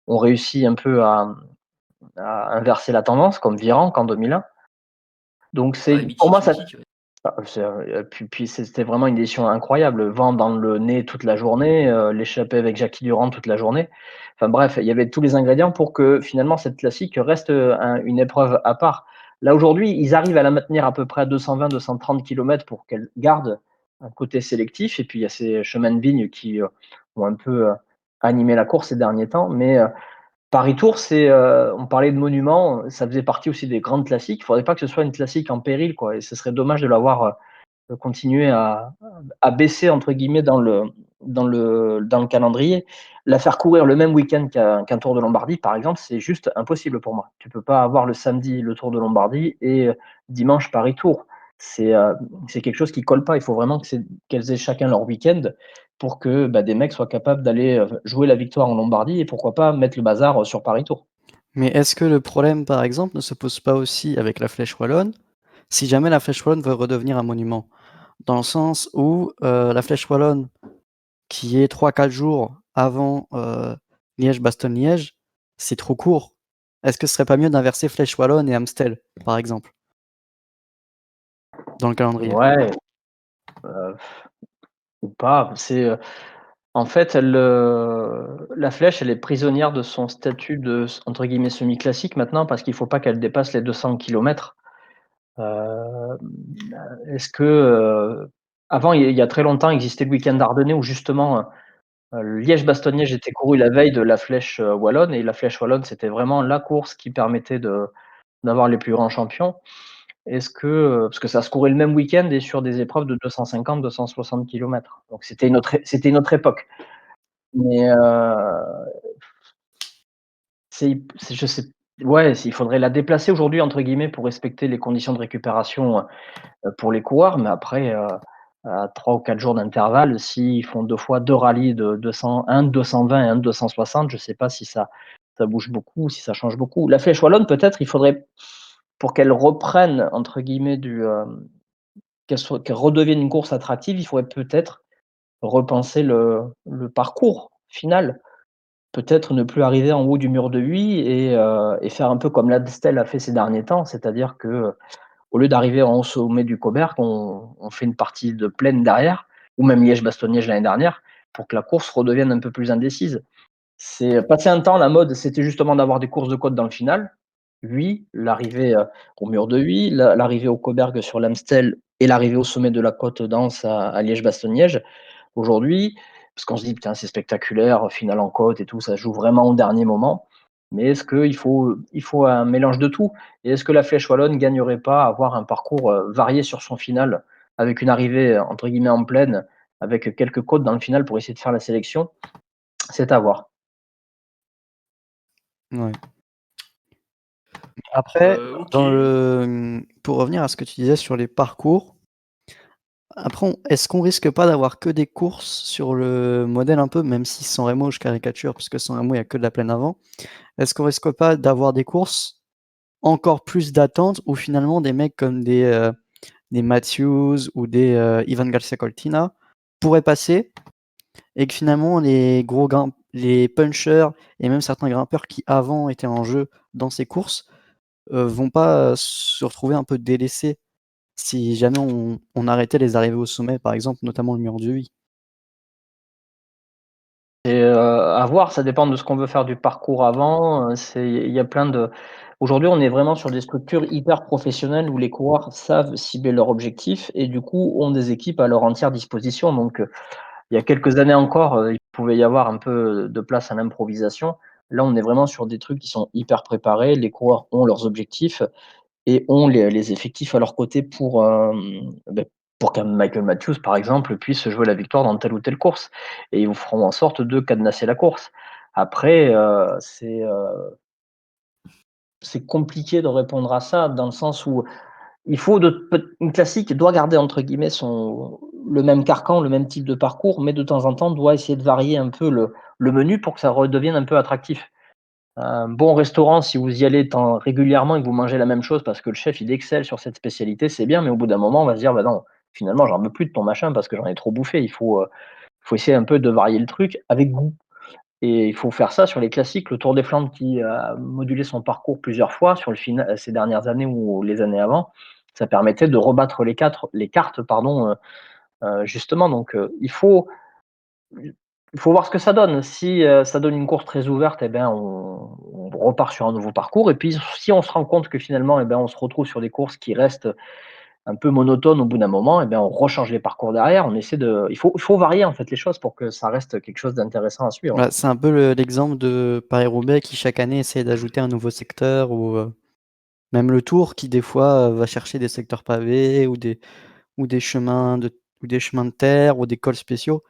ont réussi un peu à inverser la tendance, comme Virenque en 2001. Donc Ouais, pour moi, mythique, ouais. puis c'était vraiment une édition incroyable. Vent dans le nez toute la journée, l'échappée avec Jackie Durand toute la journée. Enfin bref, il y avait tous les ingrédients pour que finalement cette classique reste une épreuve à part. Là aujourd'hui, ils arrivent à la maintenir à peu près à 220-230 km pour qu'elle garde un côté sélectif et puis il y a ces chemins de vigne qui, ont un peu, animé la course ces derniers temps. Mais, Paris-Tours, on parlait de monuments, ça faisait partie aussi des grandes classiques. Il faudrait pas que ce soit une classique en péril, quoi, et ce serait dommage de l'avoir, continuer à «baisser» entre guillemets dans le calendrier. La faire courir le même week-end qu'un Tour de Lombardie, par exemple, c'est juste impossible pour moi. Tu peux pas avoir le samedi le Tour de Lombardie et dimanche Paris-Tours. C'est, heu, c'est quelque chose qui colle pas. Il faut vraiment qu'elles aient chacun leur week-end pour que, bah, des mecs soient capables d'aller, jouer la victoire en Lombardie et pourquoi pas mettre le bazar, sur Paris-Tours. Mais est-ce que le problème, par exemple, ne se pose pas aussi avec la Flèche Wallonne, si jamais la Flèche Wallonne veut redevenir un monument? Dans le sens où, la Flèche Wallonne, qui est 3-4 jours avant, Liège-Bastogne-Liège, c'est trop court. Est-ce que ce serait pas mieux d'inverser Flèche Wallonne et Amstel, par exemple? Dans le calendrier? Ouais, heu, ou pas. En fait, la Flèche, elle est prisonnière de son statut de entre guillemets «semi-classique» maintenant parce qu'il faut pas qu'elle dépasse les 200 kilomètres. Hem, est-ce que, avant, il y a très longtemps, existait le week-end ardennais où justement, Liège-Bastogne-Liège était couru la veille de la Flèche, wallonne, et la Flèche wallonne, c'était vraiment la course qui permettait d'avoir les plus grands champions. Est-ce que, parce que ça se courait le même week-end et sur des épreuves de 250-260 kilomètres. Donc c'était une autre époque. Mais, je sais, ouais, il faudrait la «déplacer» aujourd'hui entre guillemets pour respecter les conditions de récupération, pour les coureurs, mais après, à 3 ou 4 jours d'intervalle, s'ils font 2 fois 2 rallyes de 200, un de 220 et un de 260, je sais pas si ça bouge beaucoup, si ça change beaucoup. La Flèche wallonne, peut-être, il faudrait, pour qu'elle reprenne entre guillemets qu'elle redevienne une course attractive, il faudrait peut-être repenser le parcours final. Peut-être ne plus arriver en haut du mur de Huy et faire un peu comme l'Amstel a fait ces derniers temps, c'est-à-dire que, au lieu d'arriver en haut sommet du Cauberg, on fait une partie de plaine derrière, ou même Liège-Bastogne-Liège l'année dernière, pour que la course redevienne un peu plus indécise. C'est passé un temps, la mode, c'était justement d'avoir des courses de côte dans le final. Huy, l'arrivée, au mur de Huy, l'arrivée au Cauberg sur l'Amstel et l'arrivée au sommet de la côte d'Ans à Liège-Bastogne-Liège. Aujourd'hui, parce qu'on se dit: «Putain, c'est spectaculaire, finale en côte et tout, ça se joue vraiment au dernier moment». Mais est-ce qu'il faut un mélange de tout? Et est-ce que la Flèche wallonne gagnerait pas à avoir un parcours, varié sur son final, avec une arrivée, entre guillemets «en plaine», avec quelques côtes dans le final pour essayer de faire la sélection? C'est à voir. Ouais. Après, Ok. pour revenir à ce que tu disais sur les parcours, après est-ce qu'on risque pas d'avoir que des courses sur le modèle un peu, même si San Remo je caricature, parce que San Remo il y a que de la plaine avant. Est-ce qu'on risque pas d'avoir des courses encore plus d'attente où finalement des mecs comme des Matthews ou des, Ivan Garcia Cortina pourraient passer et que finalement les punchers et même certains grimpeurs qui avant étaient en jeu dans ces courses, vont pas, se retrouver un peu délaissés si jamais on arrêtait les arrivées au sommet, par exemple, notamment le mur du Huy? À voir, ça dépend de ce qu'on veut faire du parcours avant, il y a plein de aujourd'hui, on est vraiment sur des structures hyper professionnelles où les coureurs savent cibler leur objectif et du coup ont des équipes à leur entière disposition. Donc, il y a quelques années encore, il pouvait y avoir un peu de place à l'improvisation. Là, on est vraiment sur des trucs qui sont hyper préparés. Les coureurs ont leurs objectifs et ont les effectifs à leur côté pour qu'un Michael Matthews, par exemple, puisse jouer la victoire dans telle ou telle course, et ils feront en sorte de cadenasser la course. Après, c'est compliqué de répondre à ça dans le sens où il faut une classique doit garder entre guillemets le même carcan, le même type de parcours, mais de temps en temps doit essayer de varier un peu le menu pour que ça redevienne un peu attractif. Un bon restaurant, si vous y allez régulièrement et que vous mangez la même chose parce que le chef il excelle sur cette spécialité, c'est bien, mais au bout d'un moment, on va se dire: «Bah non, finalement, j'en veux plus de ton machin parce que j'en ai trop bouffé». Il faut essayer un peu de varier le truc avec goût, et il faut faire ça sur les classiques. Le Tour des Flandres qui a modulé son parcours plusieurs fois sur le final ces dernières années ou les années avant, ça permettait de rebattre les cartes, pardon, justement. Donc, il faut voir ce que ça donne. Si, ça donne une course très ouverte, eh ben, on repart sur un nouveau parcours, et puis si on se rend compte que finalement, eh ben, on se retrouve sur des courses qui restent un peu monotone au bout d'un moment, et bien on rechange les parcours derrière. On essaie de, il faut varier en fait les choses pour que ça reste quelque chose d'intéressant à suivre. Bah, c'est un peu l'exemple de Paris-Roubaix qui chaque année essaie d'ajouter un nouveau secteur ou même le Tour qui des fois va chercher des secteurs pavés ou des chemins de terre ou des cols spéciaux.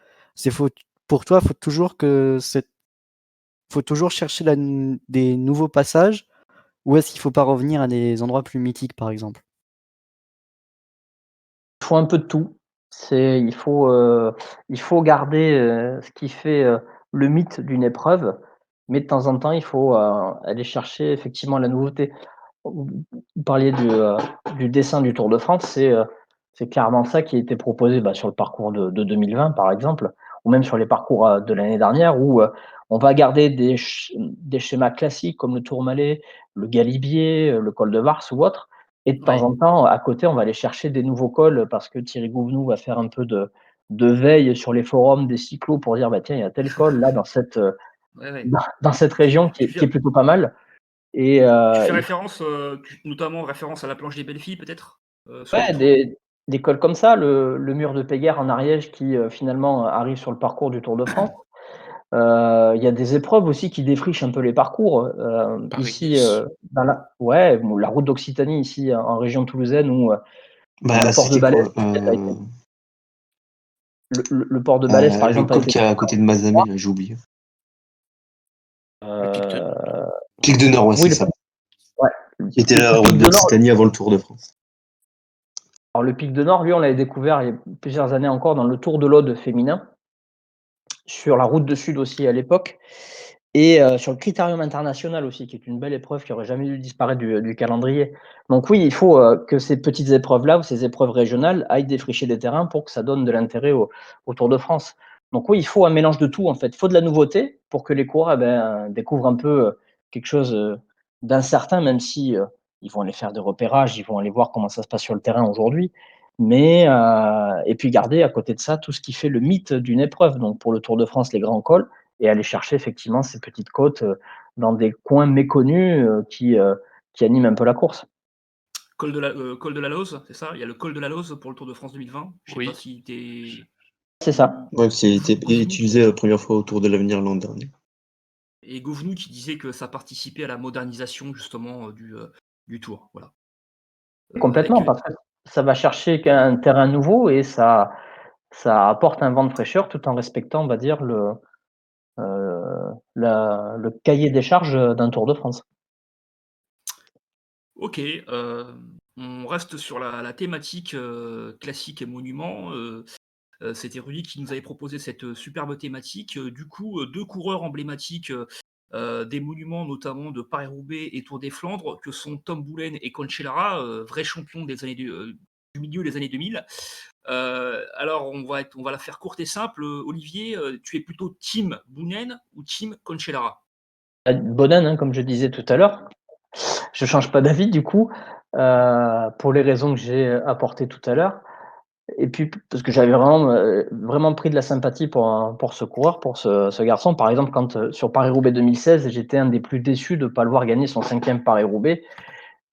Pour toi, faut toujours chercher des nouveaux passages ou est-ce qu'il faut pas revenir à des endroits plus mythiques par exemple? Il faut un peu de tout. Il faut garder, ce qui fait, le mythe d'une épreuve, mais de temps en temps, il faut, aller chercher effectivement la nouveauté. Vous parliez du dessin du Tour de France, c'est clairement ça qui a été proposé, bah, sur le parcours de 2020 par exemple, ou même sur les parcours, de l'année dernière où, on va garder des schémas classiques comme le Tourmalet, le Galibier, le col de Vars ou autre, et de temps Ouais. en temps, à côté, on va aller chercher des nouveaux cols parce que Thierry Gouvenou va faire un peu de veille sur les forums des cyclos pour dire: «Bah, tiens, il y a tel col là dans cette, Ouais, ouais. dans cette région qui Tu est fais, plutôt pas mal», et tu fais il référence, notamment référence à la planche des belles filles, peut-être sur le Ouais, Tour. des cols comme ça, le mur de Péguerre en Ariège qui, finalement, arrive sur le parcours du Tour de France. Il y a des épreuves aussi qui défrichent un peu les parcours, ici, Paris-Nice. dans la route d'Occitanie ici en région toulousaine où le Bah, port de c'était Balès quoi? a été le port de Balès par Le exemple a col été qui est à côté de Mazamet, là, j'ai oublié. Le pic de Nord. Pic de Nord, ouais, oui c'est le ça. ouais, Qui était là, le la route pic de Nord. d'Occitanie avant le Tour de France. Alors le pic de Nord, lui, on l'avait découvert il y a plusieurs années encore dans le Tour de l'Aude féminin, sur la route de Sud aussi à l'époque. Et sur le Critérium international aussi, qui est une belle épreuve qui aurait jamais dû disparaître du calendrier. Donc oui, il faut, que ces petites épreuves-là ou ces épreuves régionales aillent défricher des terrains pour que ça donne de l'intérêt au Tour de France. Donc oui, il faut un mélange de tout en fait. Il faut de la nouveauté pour que les coureurs, découvrent un peu, quelque chose, d'incertain, même si, ils vont aller faire des repérages, ils vont aller voir comment ça se passe sur le terrain aujourd'hui. Mais et puis garder à côté de ça tout ce qui fait le mythe d'une épreuve. Donc pour le Tour de France, les grands cols, et aller chercher effectivement ces petites côtes, dans des coins méconnus, qui animent un peu la course. Col de la Lose, c'est ça? Il y a le col de la Lose pour le Tour de France 2020. Je sais pas Oui. si t'es C'est ça. Ouais, qui était Gouvenou utilisé la première fois au Tour de l'Avenir l'an dernier. et Gouvenou qui disait que ça participait à la modernisation justement, du Tour, voilà. Avec, Complètement, parce que ça va chercher qu'un terrain nouveau et ça apporte un vent de fraîcheur tout en respectant, on va dire, le cahier des charges, d'un Tour de France. OK, on reste sur la thématique, classique et monument, c'était Rudy qui nous avait proposé cette, superbe thématique, du coup, 2 coureurs emblématiques, des monuments notamment de Paris-Roubaix et Tour des Flandres, que sont Tom Boolen et Cancellara, vrais champions du milieu des années 2000. Alors on va la faire courte et simple, Olivier, tu es plutôt team Boonen ou team Cancellara? Bonan, hein, comme je disais tout à l'heure, je change pas d'avis du coup, pour les raisons que j'ai apportées tout à l'heure. Et puis, parce que j'avais vraiment pris de la sympathie pour ce coureur, pour ce garçon. Par exemple, quand, sur Paris-Roubaix 2016, j'étais un des plus déçus de ne pas le voir gagner son 5e Paris-Roubaix,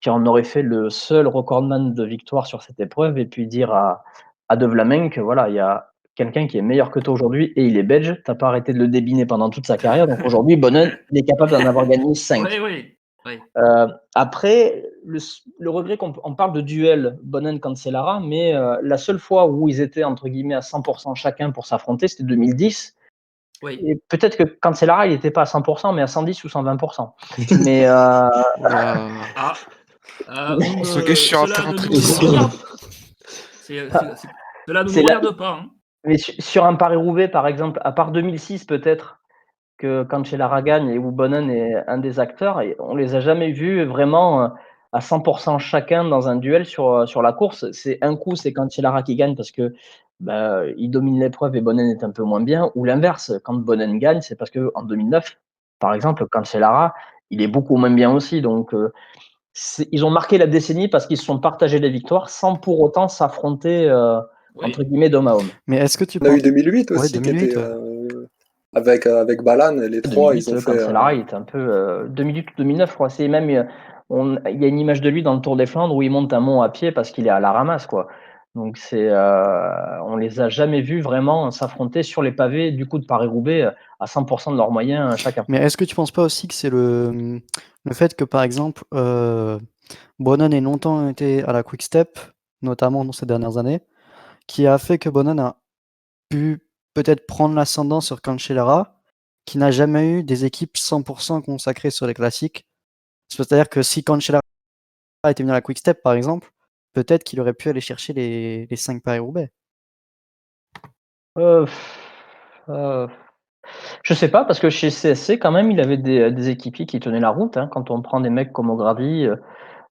qui en aurait fait le seul recordman de victoire sur cette épreuve, et puis dire à De Vlaeminck que voilà, il y a quelqu'un qui est meilleur que toi aujourd'hui et il est belge. Tu as pas arrêté de le débiner pendant toute sa carrière, donc aujourd'hui, Boonen, il est capable d'en avoir gagné 5. Oui, oui, oui. Après, le regret on parle de duel Bonnen-Cancellara, mais la seule fois où ils étaient entre guillemets à 100% chacun pour s'affronter, c'était 2010. Oui. Et peut-être que Cancellara, il n'était pas à 100%, mais à 110 ou 120%. Mais Ouah. Ah, On se gage sur un cela terrain ne très nous glissant. regarde cela ne nous c'est la, regarde pas, hein. mais sur un Paris-Roubaix, par exemple, à part 2006 peut-être, que Cancellara gagne et où Bonnen est un des acteurs, et on les a jamais vus vraiment à 100% chacun dans un duel sur la course. C'est un coup, c'est Cancellara qui gagne parce que bah, il domine l'épreuve et Bonnen est un peu moins bien, ou l'inverse, quand Bonnen gagne, c'est parce que en 2009, par exemple, Cancellara, il est beaucoup moins bien aussi. Donc, ils ont marqué la décennie parce qu'ils se sont partagés les victoires sans pour autant s'affronter entre Oui. guillemets d'homme à homme. Mais est-ce que tu On a eu penses... 2008 Ouais, aussi, qui 2008, était, ouais. avec Balan, les trois, ils ont 2008, fait. Cancellara, il était un peu 2008 ou 2009, je crois. C'est même, il y a une image de lui dans le Tour des Flandres où il monte un mont à pied parce qu'il est à la ramasse, quoi. Donc on les a jamais vus vraiment s'affronter sur les pavés du coup de Paris-Roubaix à 100% de leurs moyens chacun. Mais est-ce que tu penses pas aussi que c'est le fait que, par exemple, Bonnen ait longtemps été à la Quick Step, notamment dans ces dernières années, qui a fait que Bonnen a pu peut-être prendre l'ascendant sur Cancellara, qui n'a jamais eu des équipes 100% consacrées sur les classiques. C'est-à-dire que si Cancellara était venu à la Quick Step, par exemple, peut-être qu'il aurait pu aller chercher les 5 Paris-Roubaix. Euh, Je sais pas, parce que chez CSC, quand même, il avait des équipiers qui tenaient la route. Hein. Quand on prend des mecs comme O'Grady,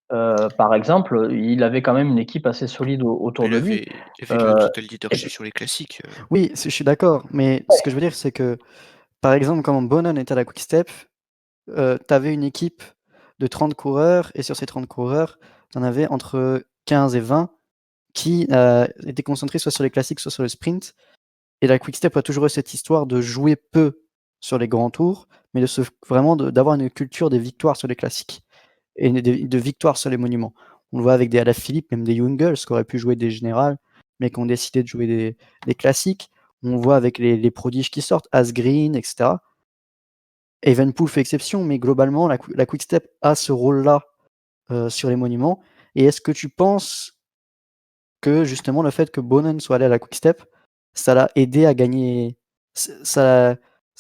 par exemple, il avait quand même une équipe assez solide autour Il de lui. avait le Euh, total leadership sur les classiques. Oui, je suis d'accord, mais ce que je veux dire, c'est que, par exemple, quand Bonnen était à la Quick Step, tu avais une équipe de 30 coureurs, et sur ces 30 coureurs, tu en avais entre 15 et 20 qui étaient concentrés soit sur les classiques, soit sur le sprint. Et la Quick Step a toujours eu cette histoire de jouer peu sur les grands tours, mais vraiment d'avoir une culture des victoires sur les classiques et de victoires sur les monuments. On le voit avec des Alaphilippe, même des Jungels qui auraient pu jouer des générales, mais qui ont décidé de jouer des classiques. On le voit avec les prodiges qui sortent, Asgreen, etc. Evenepoel fait exception, mais globalement, la Quick Step a ce rôle-là sur les monuments. Et est-ce que tu penses que justement le fait que Bonnen soit allé à la Quick Step, ça l'a aidé à gagner, ça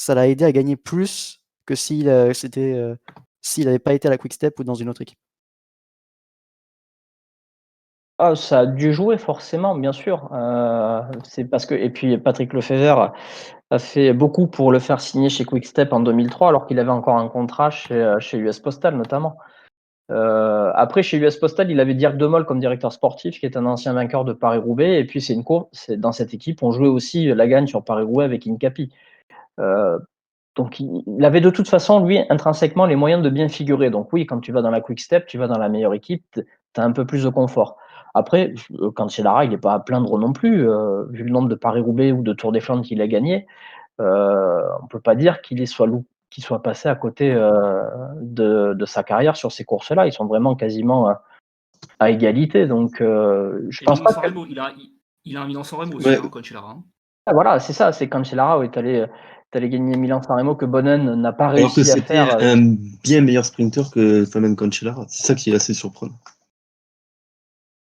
l'a aidé à gagner plus que s'il n'avait pas été à la Quick Step ou dans une autre équipe? Ah, ça a dû jouer forcément, bien sûr. C'est parce que et puis Patrick Lefebvre a fait beaucoup pour le faire signer chez Quick-Step en 2003, alors qu'il avait encore un contrat chez US Postal notamment. Après, chez US Postal, il avait Dirk De Mol comme directeur sportif, qui est un ancien vainqueur de Paris-Roubaix. Et puis, c'est une course. Dans cette équipe, on jouait aussi la gagne sur Paris-Roubaix avec Incapi. Donc, il avait de toute façon, lui, intrinsèquement, les moyens de bien figurer. Donc, oui, quand tu vas dans la Quick Step, tu vas dans la meilleure équipe, tu as un peu plus de confort. Après, quand c'est Lara, il n'est pas à plaindre non plus, vu le nombre de Paris-Roubaix ou de Tour des Flandres qu'il a gagné. On ne peut pas dire qu'il soit passé à côté de sa carrière sur ces courses-là. Ils sont vraiment quasiment à égalité. Donc, je Et pense pas Milan-San que. Remo, il a un Milan-San Remo aussi, Ouais. hein, Cancellara. Hein. Ah, voilà, c'est ça. C'est Cancellara est allé gagner Milan-San Remo que Bonnen n'a pas Alors que réussi à c'était faire. un bien meilleur sprinter que Fabian Cancellara. C'est ça qui est assez surprenant.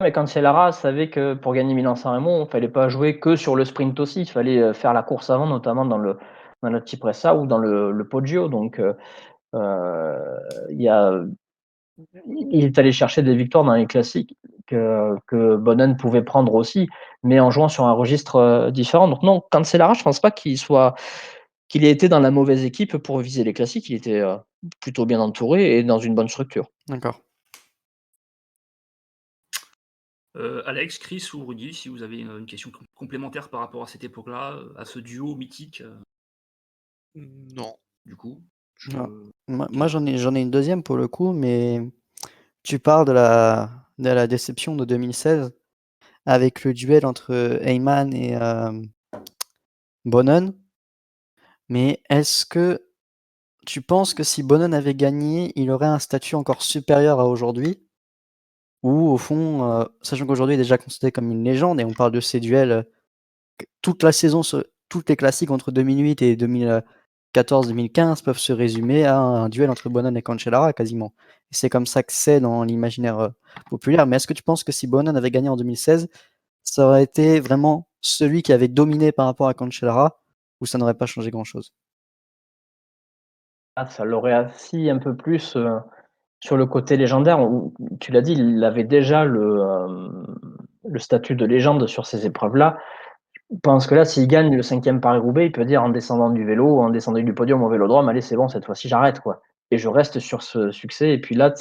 Mais Cancellara savait que pour gagner Milan-San Remo, il ne fallait pas jouer que sur le sprint aussi. Il fallait faire la course avant, notamment dans la Cipressa ou dans le Poggio. Donc, il y a il est allé chercher des victoires dans les classiques que Bonnen pouvait prendre aussi, mais en jouant sur un registre différent. Donc non, Cancellara, je ne pense pas qu'il ait été dans la mauvaise équipe pour viser les classiques. Il était plutôt bien entouré et dans une bonne structure. D'accord. Alex, Chris ou Rudy, si vous avez une question complémentaire par rapport à cette époque-là, à ce duo mythique, Non. du coup. Ah. Moi, j'en ai une deuxième pour le coup, mais tu parles de la déception de 2016 avec le duel entre Heyman et Bonnen. Mais est-ce que tu penses que si Bonnen avait gagné, il aurait un statut encore supérieur à aujourd'hui? Ou au fond, sachant qu'aujourd'hui il est déjà considéré comme une légende et on parle de ces duels toute la saison, toutes les classiques entre 2008 et 2014-2015 peuvent se résumer à un duel entre Bonnen et Cancellara quasiment. Et c'est comme ça que c'est dans l'imaginaire populaire. Mais est-ce que tu penses que si Bonnen avait gagné en 2016, ça aurait été vraiment celui qui avait dominé par rapport à Cancellara ou ça n'aurait pas changé grand-chose? Ah, ça l'aurait assis un peu plus sur le côté légendaire. Tu l'as dit, il avait déjà le statut de légende sur ces épreuves-là. Je pense que là, s'il gagne le 5e Paris-Roubaix, il peut dire en descendant du vélo, en descendant du podium au Vélodrome, allez, c'est bon, cette fois-ci, j'arrête, quoi. Et je reste sur ce succès. Et puis là,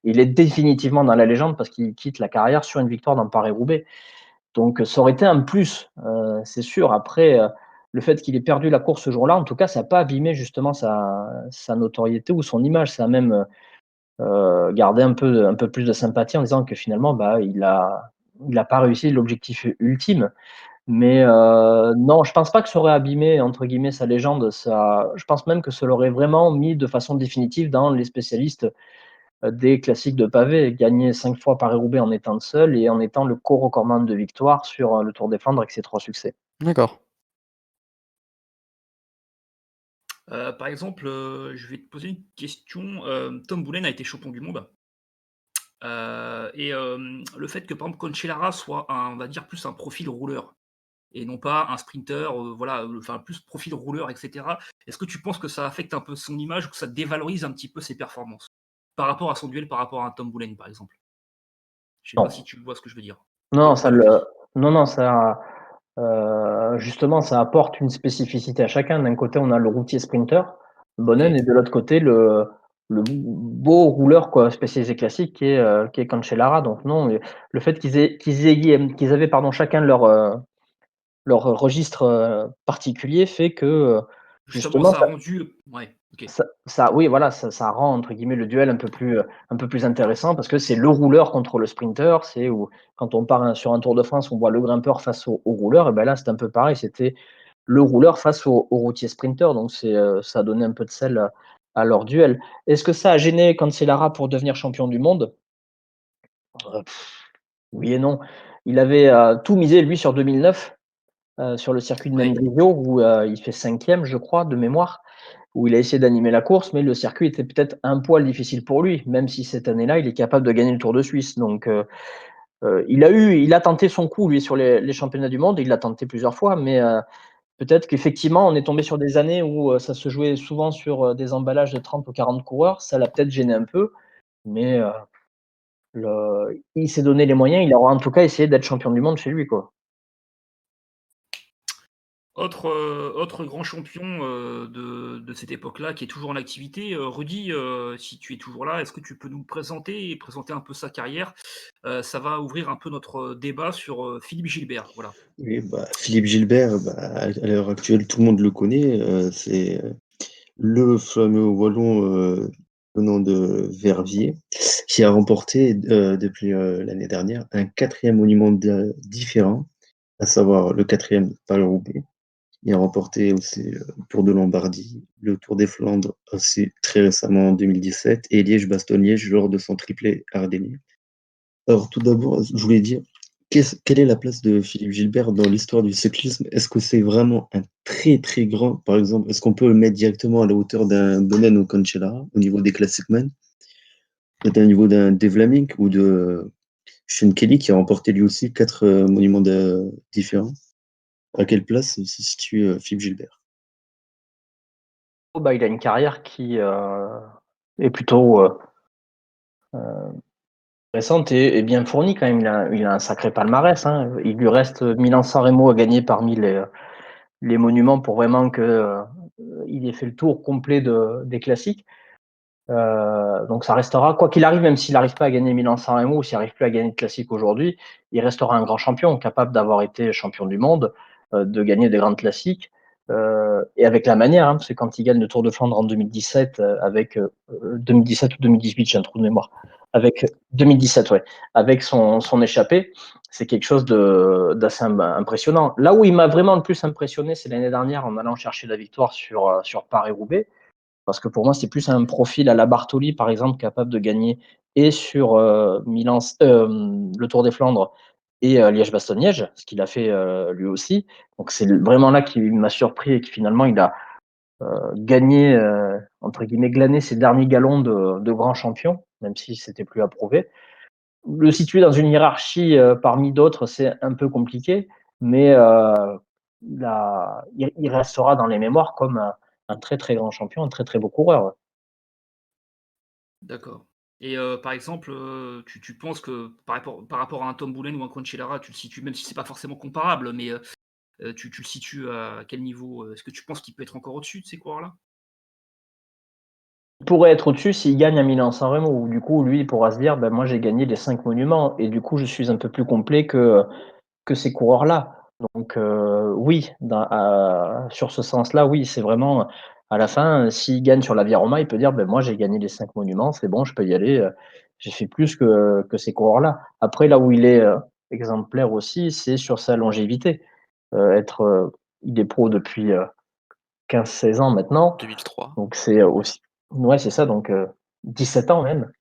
il est définitivement dans la légende parce qu'il quitte la carrière sur une victoire dans Paris-Roubaix. Donc, ça aurait été un plus, c'est sûr. Après, le fait qu'il ait perdu la course ce jour-là, en tout cas, ça n'a pas abîmé justement sa notoriété ou son image. Ça a même gardé un peu plus de sympathie en disant que finalement, bah, il a pas réussi l'objectif ultime. Mais non, je pense pas que ça aurait abîmé, entre guillemets, sa légende. Je pense même que ça l'aurait vraiment mis de façon définitive dans les spécialistes des classiques de pavé. Gagner 5 fois Paris-Roubaix en étant le seul et en étant le co-recordman de victoire sur le Tour des Flandres avec ses 3 succès. D'accord. Par exemple, je vais te poser une question. Tom Boonen a été champion du monde. Le fait que, par exemple, Cancellara soit on va dire, plus un profil rouleur et non pas un sprinter, voilà, enfin, plus profil rouleur, et cetera. Est-ce que tu penses que ça affecte un peu son image ou que ça dévalorise un petit peu ses performances? Par rapport à son duel, par rapport à un Tom Boonen, par exemple? Je sais pas si Non. tu vois ce que je veux dire? Non, Pas du tout? non, ça, justement, ça apporte une spécificité à chacun. D'un côté, on a le routier sprinter, Bonnen, OK. et de l'autre côté, le beau rouleur, quoi, spécialisé classique qui est Cancellara. Donc non, le fait qu'ils avaient, pardon, chacun leur registre, particulier fait que, Justement, justement, ça a rendu ouais, OK. oui, voilà, ça rend entre guillemets le duel un peu plus intéressant parce que c'est le rouleur contre le sprinter. C'est où quand on part sur un Tour de France, on voit le grimpeur face au rouleur, et ben là, c'est un peu pareil. C'était le rouleur face au routier sprinter. Donc ça a donné un peu de sel à leur duel. Est-ce que ça a gêné Cancellara pour devenir champion du monde? Heu, oui et non. Il avait, tout misé lui sur 2009, sur le circuit de Ouais. Mendrisio où, il fait 5e je crois de mémoire, où il a essayé d'animer la course, mais le circuit était peut-être un poil difficile pour lui, même si cette année-là, il est capable de gagner le Tour de Suisse. Donc, il a tenté son coup, lui, sur les championnats du monde. Il l'a tenté plusieurs fois, mais peut-être qu'effectivement, on est tombé sur des années où ça se jouait souvent sur des emballages de 30 ou 40 coureurs. Ça l'a peut-être gêné un peu, mais il s'est donné les moyens. Il aura en tout cas essayé d'être champion du monde chez lui, quoi. Autre grand champion, de cette époque-là qui est toujours en activité, Rudy, si tu es toujours là, est-ce que tu peux nous le présenter et présenter un peu sa carrière? Ça va ouvrir un peu notre débat sur, Philippe Gilbert, voilà. Oui, bah, Philippe Gilbert, bah, à l'heure actuelle, tout le monde le connaît. C'est le fameux Wallon venant de Verviers, qui a remporté depuis l'année dernière un quatrième monument différent, à savoir le quatrième Paris-Roubaix. Il a remporté aussi le Tour de Lombardie, le Tour des Flandres aussi très récemment en 2017 et Liège-Bastogne-Liège lors de son triplé ardennais. Alors tout d'abord, je voulais dire, quelle est la place de Philippe Gilbert dans l'histoire du cyclisme? Est-ce que c'est vraiment un très très grand, par exemple, est-ce qu'on peut le mettre directement à la hauteur d'un Bonen ou Cancellara au niveau des classiquemen, peut-être au niveau d'un Dave Vlaming ou de Sean Kelly qui a remporté lui aussi 4 monuments différents? À quelle place se situe Philippe Gilbert? Oh, bah, il a une carrière qui, est plutôt, récente et bien fournie quand même. Il a un sacré palmarès, hein. Il lui reste Milan-San Remo à gagner parmi les monuments pour vraiment que, il ait fait le tour complet des classiques. Donc ça restera, quoi qu'il arrive, même s'il n'arrive pas à gagner Milan-San Remo ou s'il n'arrive plus à gagner de classique aujourd'hui, il restera un grand champion, capable d'avoir été champion du monde, de gagner des grandes classiques, et avec la manière, hein, parce que quand il gagne le Tour de Flandre en 2017, 2017 ou 2018, j'ai un trou de mémoire, avec 2017, ouais, avec son échappée, c'est quelque chose d'assez impressionnant. Là où il m'a vraiment le plus impressionné, c'est l'année dernière en allant chercher la victoire sur Paris-Roubaix, parce que pour moi, c'est plus un profil à la Bartoli, par exemple, capable de gagner et sur le Tour des Flandres et Liège-Bastogne-Liège, ce qu'il a fait lui aussi. Donc c'est vraiment là qui m'a surpris et que finalement il a gagné, entre guillemets, glané ses derniers galons de grand champion, même si c'était plus approuvé. Le situer dans une hiérarchie parmi d'autres, c'est un peu compliqué, mais il restera dans les mémoires comme un très très grand champion, un très très beau coureur. Ouais. D'accord. Et par exemple, tu penses que par rapport à un Tom Boonen ou un Cancellara, tu le situes, même si c'est pas forcément comparable, mais tu le situes à quel niveau? Est-ce que tu penses qu'il peut être encore au-dessus de ces coureurs-là? Il pourrait être au-dessus s'il gagne à Milan-San Remo, où du coup, lui, il pourra se dire: «Ben, moi, j'ai gagné les 5 monuments et du coup, je suis un peu plus complet que ces coureurs-là». Donc oui, sur ce sens-là, oui, c'est vraiment, à la fin, s'il gagne sur la Via Roma, il peut dire: «Ben, moi, j'ai gagné les 5 monuments, c'est bon, je peux y aller, j'ai fait plus que ces coureurs-là». Après, là où il est, exemplaire aussi, c'est sur sa longévité. Il est pro depuis 15-16 ans maintenant. 2003. Donc c'est aussi. Ouais, c'est ça, donc 17 ans même.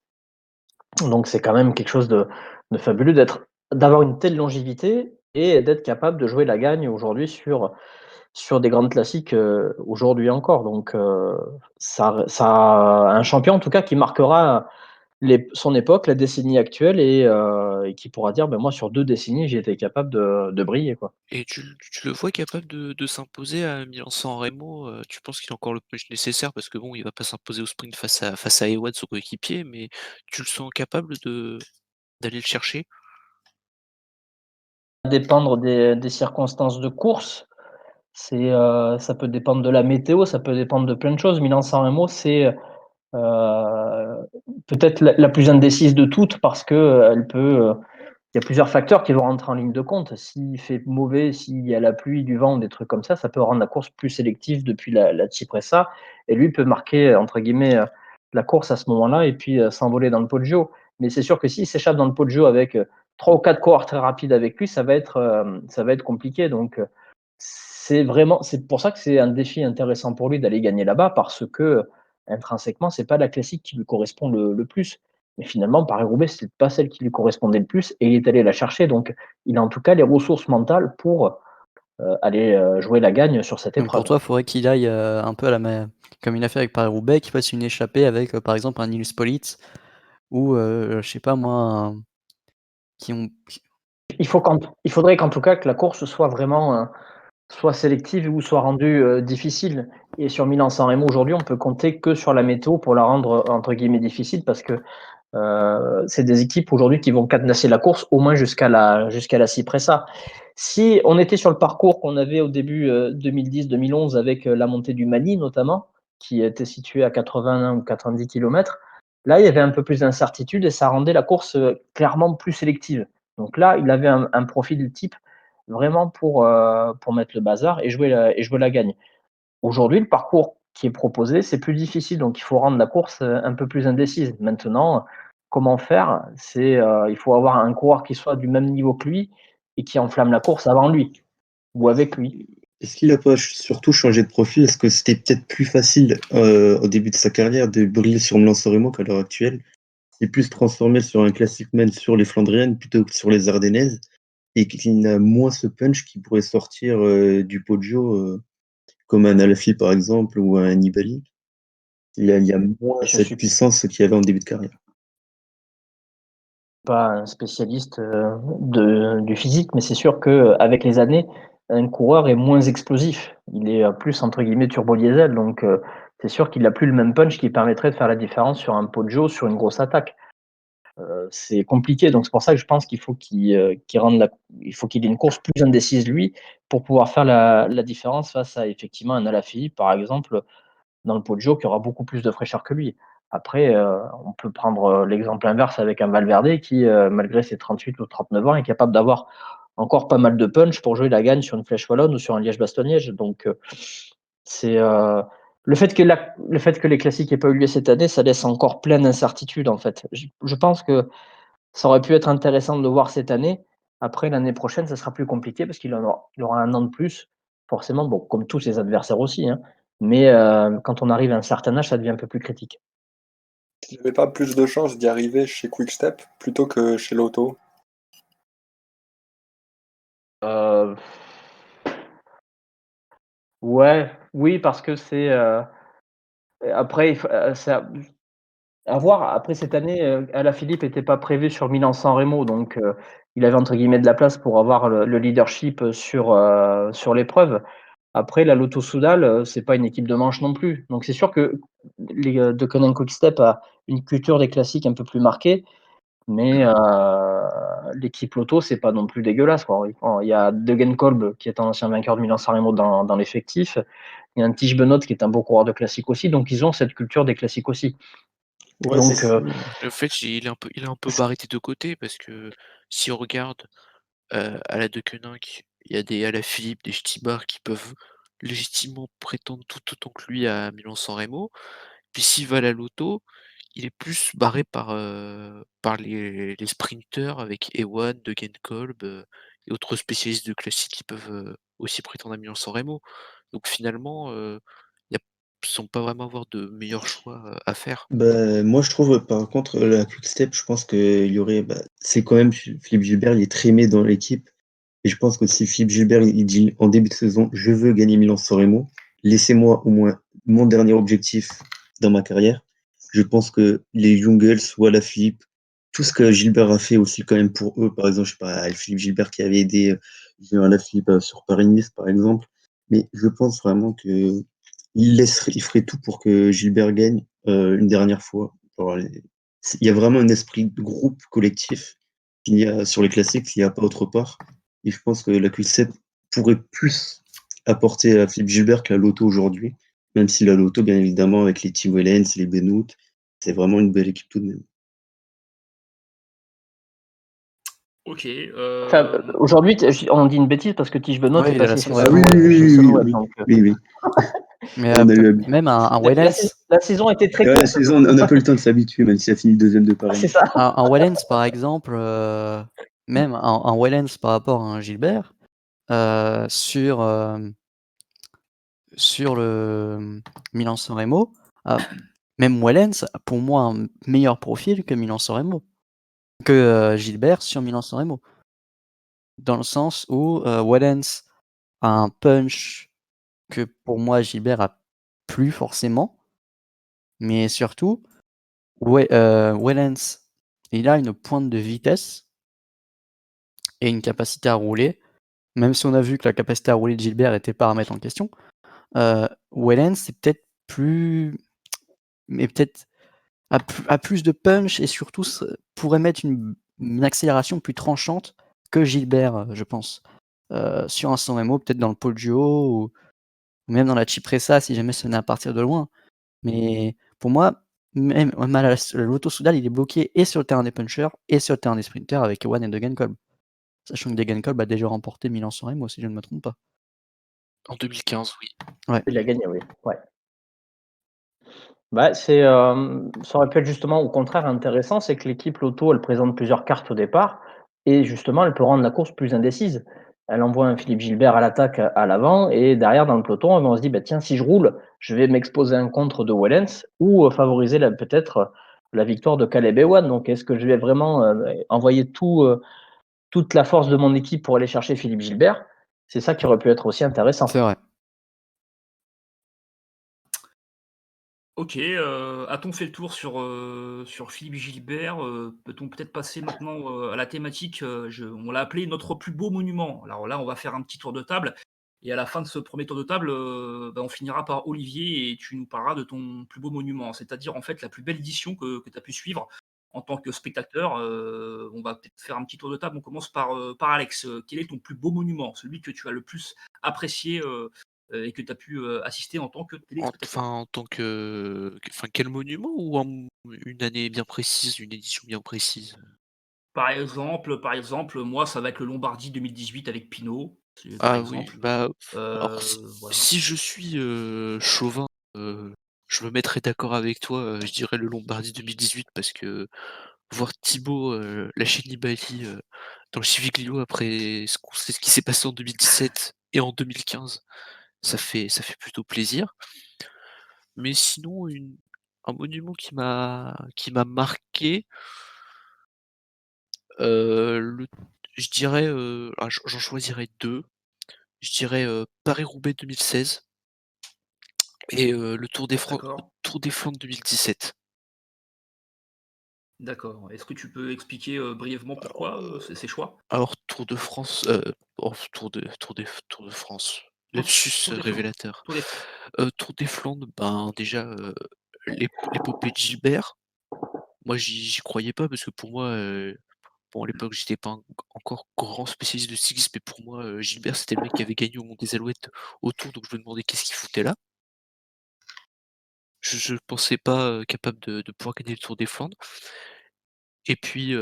Donc c'est quand même quelque chose de fabuleux d'avoir une telle longévité et d'être capable de jouer la gagne aujourd'hui sur des grandes classiques, aujourd'hui encore. Donc ça un champion en tout cas qui marquera son époque, la décennie actuelle et qui pourra dire: «Moi sur 2 décennies, j'ai été capable de briller, quoi». Et tu le vois capable de s'imposer à Milan-San Remo? Tu penses qu'il a encore le punch nécessaire? Parce que bon, il va pas s'imposer au sprint face à Ewan, son coéquipier, mais tu le sens capable d'aller le chercher? Dépendre des circonstances de course, ça peut dépendre de la météo, ça peut dépendre de plein de choses. Milan-San Remo, c'est, peut-être la plus indécise de toutes parce qu'elle peut, il y a plusieurs facteurs qui vont rentrer en ligne de compte. S'il fait mauvais, s'il y a la pluie, du vent, des trucs comme ça peut rendre la course plus sélective depuis la Cipressa et lui peut marquer, entre guillemets, la course à ce moment-là et puis, s'envoler dans le Poggio. Mais c'est sûr que s'il s'échappe dans le Poggio avec, 3 ou 4 coureurs très rapides avec lui, ça va être compliqué donc, c'est pour ça que c'est un défi intéressant pour lui d'aller gagner là-bas parce que, intrinsèquement, c'est pas la classique qui lui correspond le plus. Mais finalement, Paris-Roubaix, c'est pas celle qui lui correspondait le plus et il est allé la chercher. Donc, il a en tout cas les ressources mentales pour aller jouer la gagne sur cette Donc pour épreuve. toi, il faudrait qu'il aille, un peu à la ma comme il a fait avec Paris-Roubaix, qu'il fasse une échappée avec, par exemple un Nils Politt ou, je sais pas moi, un qui ont qui Il faudrait qu'en tout cas que la course soit vraiment soit sélective ou soit rendue difficile. Et sur Milan-San Remo aujourd'hui, on peut compter que sur la météo pour la rendre entre guillemets difficile parce que c'est des équipes aujourd'hui qui vont cadenasser la course au moins jusqu'à la Cipressa. Si on était sur le parcours qu'on avait au début 2010-2011 avec la montée du Mali notamment, qui était située à 80 ou 90 km, là il y avait un peu plus d'incertitude et ça rendait la course clairement plus sélective. Donc là, il avait un profil type vraiment pour mettre le bazar et jouer la gagne. Aujourd'hui, le parcours qui est proposé, c'est plus difficile, donc il faut rendre la course, un peu plus indécise. Maintenant, comment faire? Il faut avoir un coureur qui soit du même niveau que lui et qui enflamme la course avant lui ou avec lui. Est-ce qu'il a pas surtout changé de profil? Est-ce que c'était peut-être plus facile au début de sa carrière de briller sur Milan-San Remo qu'à l'heure actuelle? Et plus se transformer sur un classic man sur les Flandriennes plutôt que sur les Ardennaises et qu'il a moins ce punch qui pourrait sortir du Poggio comme un Alfi par exemple ou un Nibali. Il y a moins Je cette suis puissance qu'il y avait en début de carrière. pas un spécialiste, du physique, mais c'est sûr qu'avec les années, un coureur est moins explosif. Il est, plus entre guillemets «turbo diesel», donc c'est sûr qu'il a plus le même punch qui permettrait de faire la différence sur un Poggio, sur une grosse attaque. C'est compliqué, donc c'est pour ça que je pense qu'il rende il faut qu'il ait une course plus indécise lui, pour pouvoir faire la différence face à effectivement un Alaphilippe par exemple, dans le Poggio qui aura beaucoup plus de fraîcheur que lui. Après, on peut prendre, l'exemple inverse avec un Valverde qui, malgré ses 38 ou 39 ans est capable d'avoir encore pas mal de punch pour jouer la gagne sur une Flèche Wallonne ou sur un Liège-Bastogne-Liège. Donc, c'est, le fait que les classiques aient pas eu lieu cette année, ça laisse encore plein d'incertitudes en fait. Je pense que ça aurait pu être intéressant de le voir cette année. Après, l'année prochaine, ça sera plus compliqué parce il aura un an de plus, forcément, bon, comme tous ses adversaires aussi, hein. Mais quand on arrive à un certain âge, ça devient un peu plus critique. Il avait pas plus de chances d'y arriver chez Quick-Step plutôt que chez Lotto. Heu, ouais, oui, parce que après il faut, c'est à voir. Après cette année, Alaphilippe était pas prévu sur Milan-San Remo, donc il avait entre guillemets «de la place» pour avoir le leadership, sur l'épreuve. Après la Lotto Soudal, c'est pas une équipe de manche non plus. Donc c'est sûr que De Koning Quick-Step a une culture des classiques un peu plus marquée, mais l'équipe Lotto, c'est pas non plus dégueulasse, quoi. Il y a Degenkolb qui est un ancien vainqueur de Milan-San Remo dans l'effectif. Il y a un Tiesj Benoot qui est un beau coureur de classique aussi, donc ils ont cette culture des classiques aussi. Ouais, Donc En fait, il est un peu barré des 2 côtés parce que si on regarde, à la Deceuninck, il y a des Alaphilippe, des Stybar qui peuvent légitimement prétendre tout autant que lui à Milan-San Remo. Puis s'il va à la Lotto, il est plus barré par les sprinteurs avec Ewan, Degenkolb, et autres spécialistes de classique qui peuvent aussi prétendre à Milan-San Remo. Donc finalement, il semble pas vraiment avoir de meilleur choix à faire. Bah, moi, je trouve, par contre, la Quick-Step, je pense qu'il y aurait, c'est quand même Philippe Gilbert, il est très aimé dans l'équipe. Et je pense que si Philippe Gilbert, il dit en début de saison, je veux gagner Milan-San Remo, laissez-moi au moins mon dernier objectif dans ma carrière. Je pense que les Jungles ou Alaphilippe, tout ce que Gilbert a fait aussi quand même pour eux, par exemple, je sais pas, Philippe Gilbert qui avait aidé Alaphilippe sur Paris-Nice, par exemple. Mais je pense vraiment que il ferait tout pour que Gilbert gagne une dernière fois. Alors, il y a vraiment un esprit de groupe collectif qu'il y a sur les classiques, qu'il n'y a pas autre part. Et je pense que la Q7 pourrait plus apporter à Philippe Gilbert que la Lotto aujourd'hui, même si la Lotto, bien évidemment, avec les T. Wellens, les Benoît, c'est vraiment une belle équipe tout de même. Ok. Enfin, aujourd'hui, on dit une bêtise parce que Tige Benoît Ouais, est il a la passé chez San Remo. chez Sunweb. Donc, oui. Mais On a eu même un la, Wellens, la saison était très la courte. saison, on n'a pas eu le temps de s'habituer, même s'il a fini deuxième de Paris. C'est ça. un Wellens par exemple, même un Wellens par rapport à un Gilbert, sur le Milan-San Remo, même Wellens a pour moi un meilleur profil que Milan-San Remo, que Gilbert sur Milan-San Remo. Dans le sens où Wellens a un punch que pour moi Gilbert a plus forcément, mais surtout Wellens, il a une pointe de vitesse et une capacité à rouler, même si on a vu que la capacité à rouler de Gilbert était pas à remettre en question. Wellens c'est peut-être plus, mais peut-être a plus de punch et surtout pourrait mettre une accélération plus tranchante que Gilbert, je pense. Sur un 100 MO, peut-être dans le Poggio ou même dans la Cipressa si jamais ça venait à partir de loin. Mais pour moi, même l'Auto Soudal, il est bloqué et sur le terrain des punchers et sur le terrain des sprinters avec Ewan et Degenkolb. Sachant que Degenkolb a déjà remporté Milan-San Remo, si je ne me trompe pas. En 2015, oui. Ouais. Il a gagné, oui. Ouais. Bah, ça aurait pu être justement au contraire intéressant, c'est que l'équipe Lotto, elle présente plusieurs cartes au départ et justement, elle peut rendre la course plus indécise. Elle envoie un Philippe Gilbert à l'attaque à l'avant et derrière dans le peloton, on se dit: «Bah, tiens, si je roule, je vais m'exposer à un contre de Wellens ou favoriser peut-être la victoire de Caleb Ewan». Donc est-ce que je vais vraiment envoyer toute la force de mon équipe pour aller chercher Philippe Gilbert? C'est ça qui aurait pu être aussi intéressant. C'est vrai. Ok, a-t-on fait le tour sur Philippe Gilbert? Peut-on peut-être passer maintenant à la thématique, on l'a appelé notre plus beau monument. Alors là, on va faire un petit tour de table et à la fin de ce premier tour de table, on finira par Olivier et tu nous parleras de ton plus beau monument, c'est-à-dire en fait la plus belle édition que tu as pu suivre en tant que spectateur. On va peut-être faire un petit tour de table. On commence par Alex. Quel est ton plus beau monument? Celui que tu as le plus apprécié, et que tu as pu assister en tant que téléspectateur. En tant que. Enfin, quel monument ou une année bien précise, une édition bien précise? Par exemple, moi, ça va être le Lombardie 2018 avec Pinot, c'est par Ah oui, exemple. bah, alors Voilà. si je suis chauvin, je me mettrais d'accord avec toi, je dirais le Lombardie 2018 parce que voir Thibaut lâcher Nibali dans le Civiglio après ce qui s'est passé en 2017 et en 2015, ça fait plutôt plaisir. Mais sinon, un monument qui m'a marqué, le je dirais, j'en choisirais 2. Je dirais, Paris-Roubaix 2016 et le D'accord, Tour des Flandres 2017. d'accord. Est-ce que tu peux expliquer, brièvement pourquoi, ces choix? Alors Tour de France, Tour de France, Tour lapsus Tour des Flandres. révélateur. Tour des Flandres. Tour des Flandres, ben, déjà, l'épopée de Gilbert, moi j'y croyais pas parce que pour moi, bon à l'époque j'étais pas encore grand spécialiste de cyclisme, mais pour moi, Gilbert c'était le mec qui avait gagné au Mont des Alouettes au Tour, donc je me demandais qu'est-ce qu'il foutait là? Je pensais pas, capable de pouvoir gagner le Tour des Flandres et puis,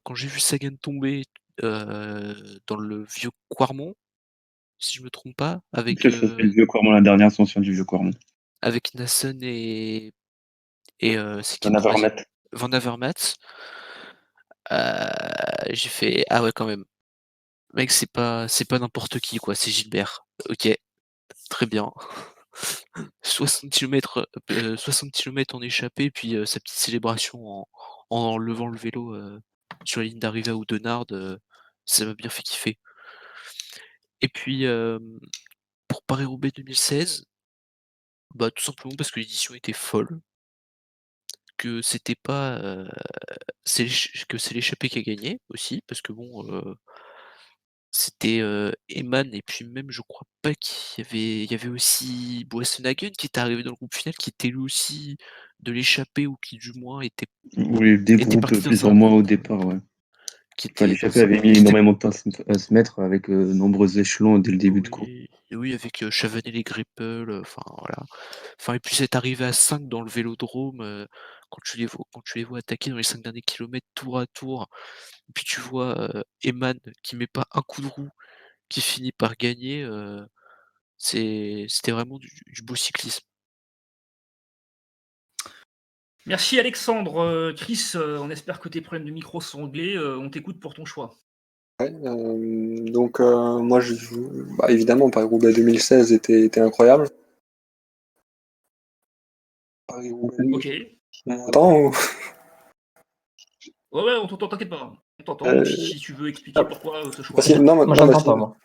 quand j'ai vu Sagan tomber, dans le vieux Quarmont, si je me trompe pas, C'est ça, c'est le vieux Cormont, la dernière ascension du vieux Cormont. avec Naesen et c'est qui Van le 3e? Avermaet. Van Avermaet, j'ai fait: «Ah ouais quand même». Mec, c'est pas n'importe qui, quoi, c'est Gilbert. OK, très bien. 60 km, 60 km en échappée, puis sa petite célébration en levant le vélo sur la ligne d'arrivée à Oudenarde, ça m'a bien fait kiffer. Et puis pour Paris-Roubaix 2016, bah tout simplement parce que l'édition était folle, que c'était pas que c'est l'échappée qui a gagné aussi, parce que bon, c'était Eman, et puis même je crois pas il y avait aussi Boassenhagen qui était arrivé dans le groupe final, qui était lui aussi de l'échappée, ou qui du moins Oui, des était groupes parti plus dans ou un moins au départ, ouais. qui Enfin, était l'échappée dans un avait mis qui était énormément de temps à se mettre avec nombreux échelons dès le début de course. oui, avec Chavanel et Greppel, enfin voilà. Enfin, et puis cette arrivée à 5 dans le Vélodrome, quand tu les vois attaquer dans les 5 derniers kilomètres tour à tour, et puis tu vois Eman qui met pas un coup de roue, qui finit par gagner, c'était vraiment du beau cyclisme. Merci Alexandre. Chris, on espère que tes problèmes de micro sont réglés. On t'écoute pour ton choix. Ouais, donc moi, évidemment, Paris-Roubaix 2016 était incroyable. Paris-Roubaix Ok. 2016, on m'entend ou... Ouais, on t'entend, t'inquiète pas. On t'entend. Donc Euh, si tu veux expliquer pourquoi ce choix. non, Moi, non, j'entends sinon- pas, moi.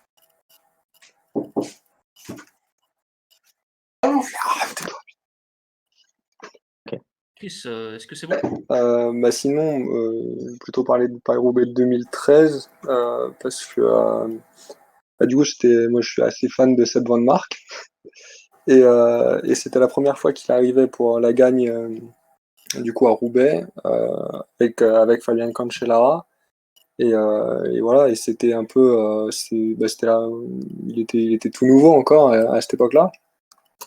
Chris, est-ce que c'est bon? Sinon, plutôt parler de Paris-Roubaix de 2013, parce que du coup, moi, je suis assez fan de Seb Van Mark, et c'était la première fois qu'il arrivait pour la gagne, du coup, à Roubaix, avec Fabien Cancellara. Et voilà, et c'était un peu, c'était là, il était tout nouveau encore à cette époque-là.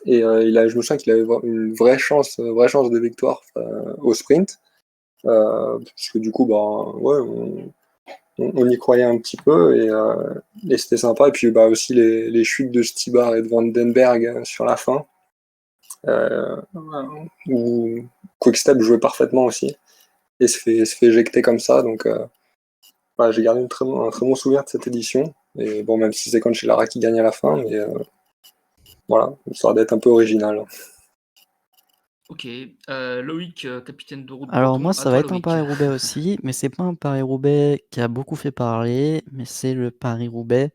Et je me souviens qu'il avait une vraie chance de victoire au sprint. Parce que du coup, bah, ouais, on y croyait un petit peu, et c'était sympa. Et puis bah, aussi les chutes de Stibar et de Vandenberg sur la fin, où Quickstep jouait parfaitement aussi et se fait éjecter comme ça. Donc voilà, j'ai gardé un très bon souvenir de cette édition. Et bon, même si c'est Cancellara qui gagne à la fin, mais voilà, histoire d'être un peu original. Ok. Loïc, capitaine de route Alors breton. moi, À ça va toi, être un Loïc. Paris-Roubaix aussi, mais c'est pas un Paris-Roubaix qui a beaucoup fait parler, mais c'est le Paris-Roubaix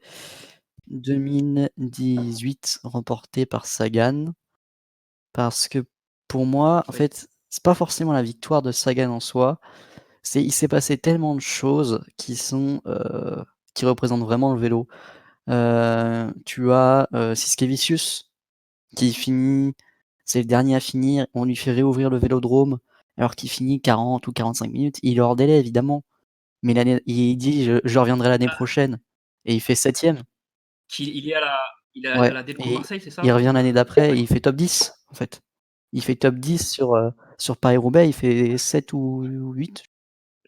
2018 remporté par Sagan. Parce que pour moi, en Oui. fait, c'est pas forcément la victoire de Sagan en soi. Il s'est passé tellement de choses qui représentent vraiment le vélo. Tu as Siskevicius qui finit, c'est le dernier à finir. On lui fait réouvrir le vélodrome alors qu'il finit 40 ou 45 minutes. Il est hors délai évidemment, mais il dit je reviendrai l'année prochaine et il fait 7ème. Il est à à Ouais, la Delco et Marseille, c'est ça? il revient l'année d'après et Ouais. il fait top 10 en fait. Il fait top 10 sur Paris-Roubaix, il fait 7 ou 8,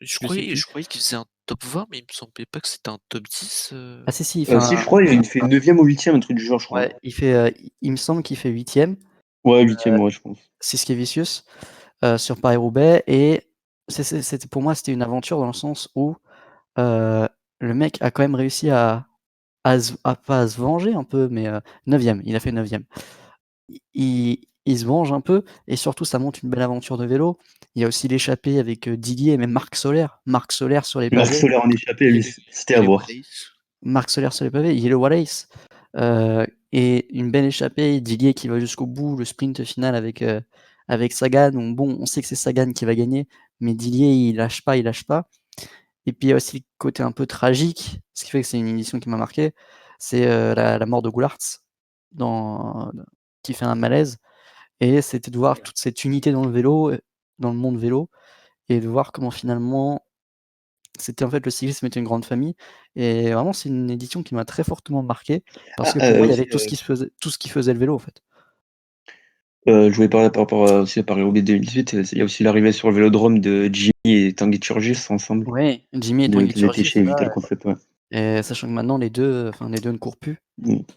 je sais plus. Je croyais qu'il faisait un top 20, mais il me semblait pas que c'était un top 10. Ah si, il fait Si, un, je crois, il fait 9e ou 8e, un truc du genre, je crois. ouais, il me semble qu'il fait 8ème, Ouais, 8e, ouais, je pense. Siskevicius, sur Paris-Roubaix, et c'était pour moi, c'était une aventure dans le sens où le mec a quand même réussi pas à se venger un peu, mais 9ème, il a fait 9ème. Il se venge un peu, et surtout ça montre une belle aventure de vélo. Il y a aussi l'échappée avec Didier et même Marc Soler. Marc Soler sur les Marc pavés. Soler en échappée, lui, c'était à Et voir. Wallace. Marc Soler sur les pavés, Yellow Wallace. Et une belle échappée, Didier qui va jusqu'au bout, le sprint final avec Sagan. Bon, on sait que c'est Sagan qui va gagner, mais Didier il lâche pas. Et puis il y a aussi le côté un peu tragique, ce qui fait que c'est une édition qui m'a marqué, c'est la mort de Goulartz qui fait un malaise. Et c'était de voir toute cette unité dans le vélo, dans le monde vélo, et de voir comment finalement c'était en fait le cyclisme était une grande famille. Et vraiment, c'est une édition qui m'a très fortement marqué parce que pour moi, il y avait tout ce qui faisait le vélo en fait. Je voulais parler par rapport aussi à Paris-Roubaix 2018. Il y a aussi l'arrivée sur le vélodrome de Jimmy et Tanguy Turgis ensemble. Oui, Jimmy et Ils Tanguy étaient Turgis, chez c'est Vital ça. Concept, ouais. Et sachant que maintenant les deux ne courent plus.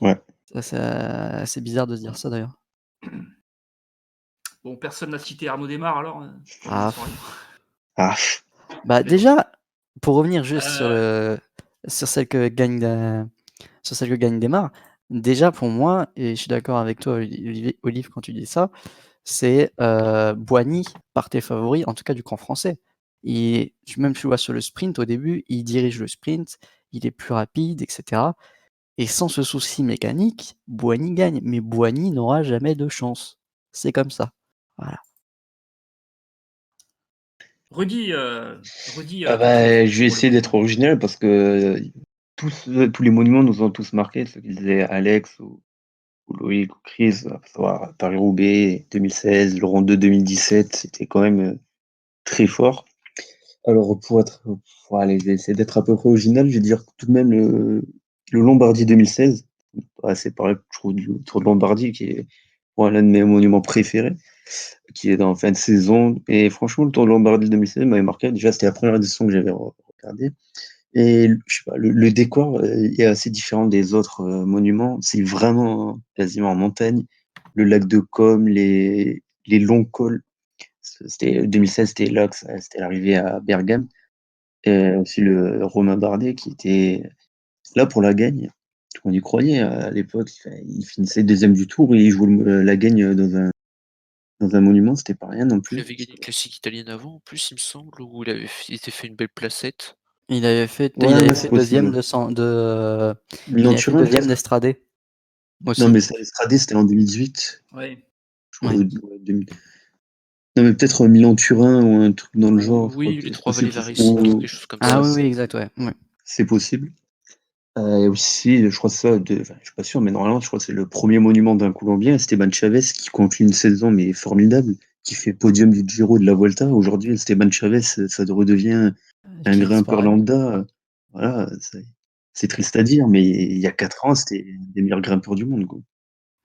Ouais. Ça, c'est assez bizarre de se dire ça d'ailleurs. Bon, personne n'a cité Arnaud Desmar alors Ah, sans rien. Ah, bah Mais non. déjà, pour revenir juste sur Euh, sur celle que gagne, Desmar, déjà pour moi, et je suis d'accord avec toi, Olive, quand tu dis ça, c'est Boigny par tes favoris, en tout cas du camp français. Même tu vois sur le sprint au début, il dirige le sprint, il est plus rapide, etc. Et sans ce souci mécanique, Boigny gagne, mais Boigny n'aura jamais de chance. C'est comme ça. Voilà. Rudy, Ah quelque chose je vais pour le essayer d'être podium. original parce que tous les monuments nous ont tous marqués, ce que disait Alex ou Loïc ou Chris, à savoir Paris-Roubaix 2016, le Rando 2017, c'était quand même très fort. Alors allez, je vais essayer d'être à peu près original, je vais dire tout de même le Lombardie 2016. C'est pareil, je trouve, le Tour de Lombardie qui est l'un de mes monuments préférés, qui est dans la fin de saison. Et franchement, le Tour de Lombardie 2016 m'avait marqué. Déjà, c'était la première édition que j'avais regardée. Et je sais pas, le décor est assez différent des autres monuments. C'est vraiment quasiment en montagne. Le lac de Com, les longs cols. 2016, c'était là que c'était l'arrivée à Bergame. Et aussi le Romain Bardet qui était là pour la gagne. On y croyait à l'époque. Il finissait deuxième du tour et il jouait la gagne dans un monument. C'était pas rien non Il plus. avait gagné une classique italienne avant, en plus, il me semble, où il s'était fait une belle placette. Il avait fait Ouais, c'est deuxième possible. il avait fait Milan-Turin, deuxième peut-être. d'Estrade Non, aussi. mais Stradé, c'était en 2018. Ouais. Je crois, Ouais. 2000. Non, mais peut-être Milan-Turin ou un truc dans le genre. Je crois Oui, que les c'est trois vallées possible. Varesines ou quelque chose comme Ah ça. oui, oui, exact, ouais. Ouais. C'est possible. Et aussi, je crois que je suis pas sûr, mais normalement, je crois que c'est le premier monument d'un Colombien, Esteban Chavez, qui conclut une saison mais formidable, qui fait podium du Giro et de la Volta. Aujourd'hui, Esteban Chavez, ça redevient un Qui grimpeur disparaît. lambda. Voilà, c'est triste à dire, mais il y a 4 ans, c'était un des meilleurs grimpeurs du monde, quoi.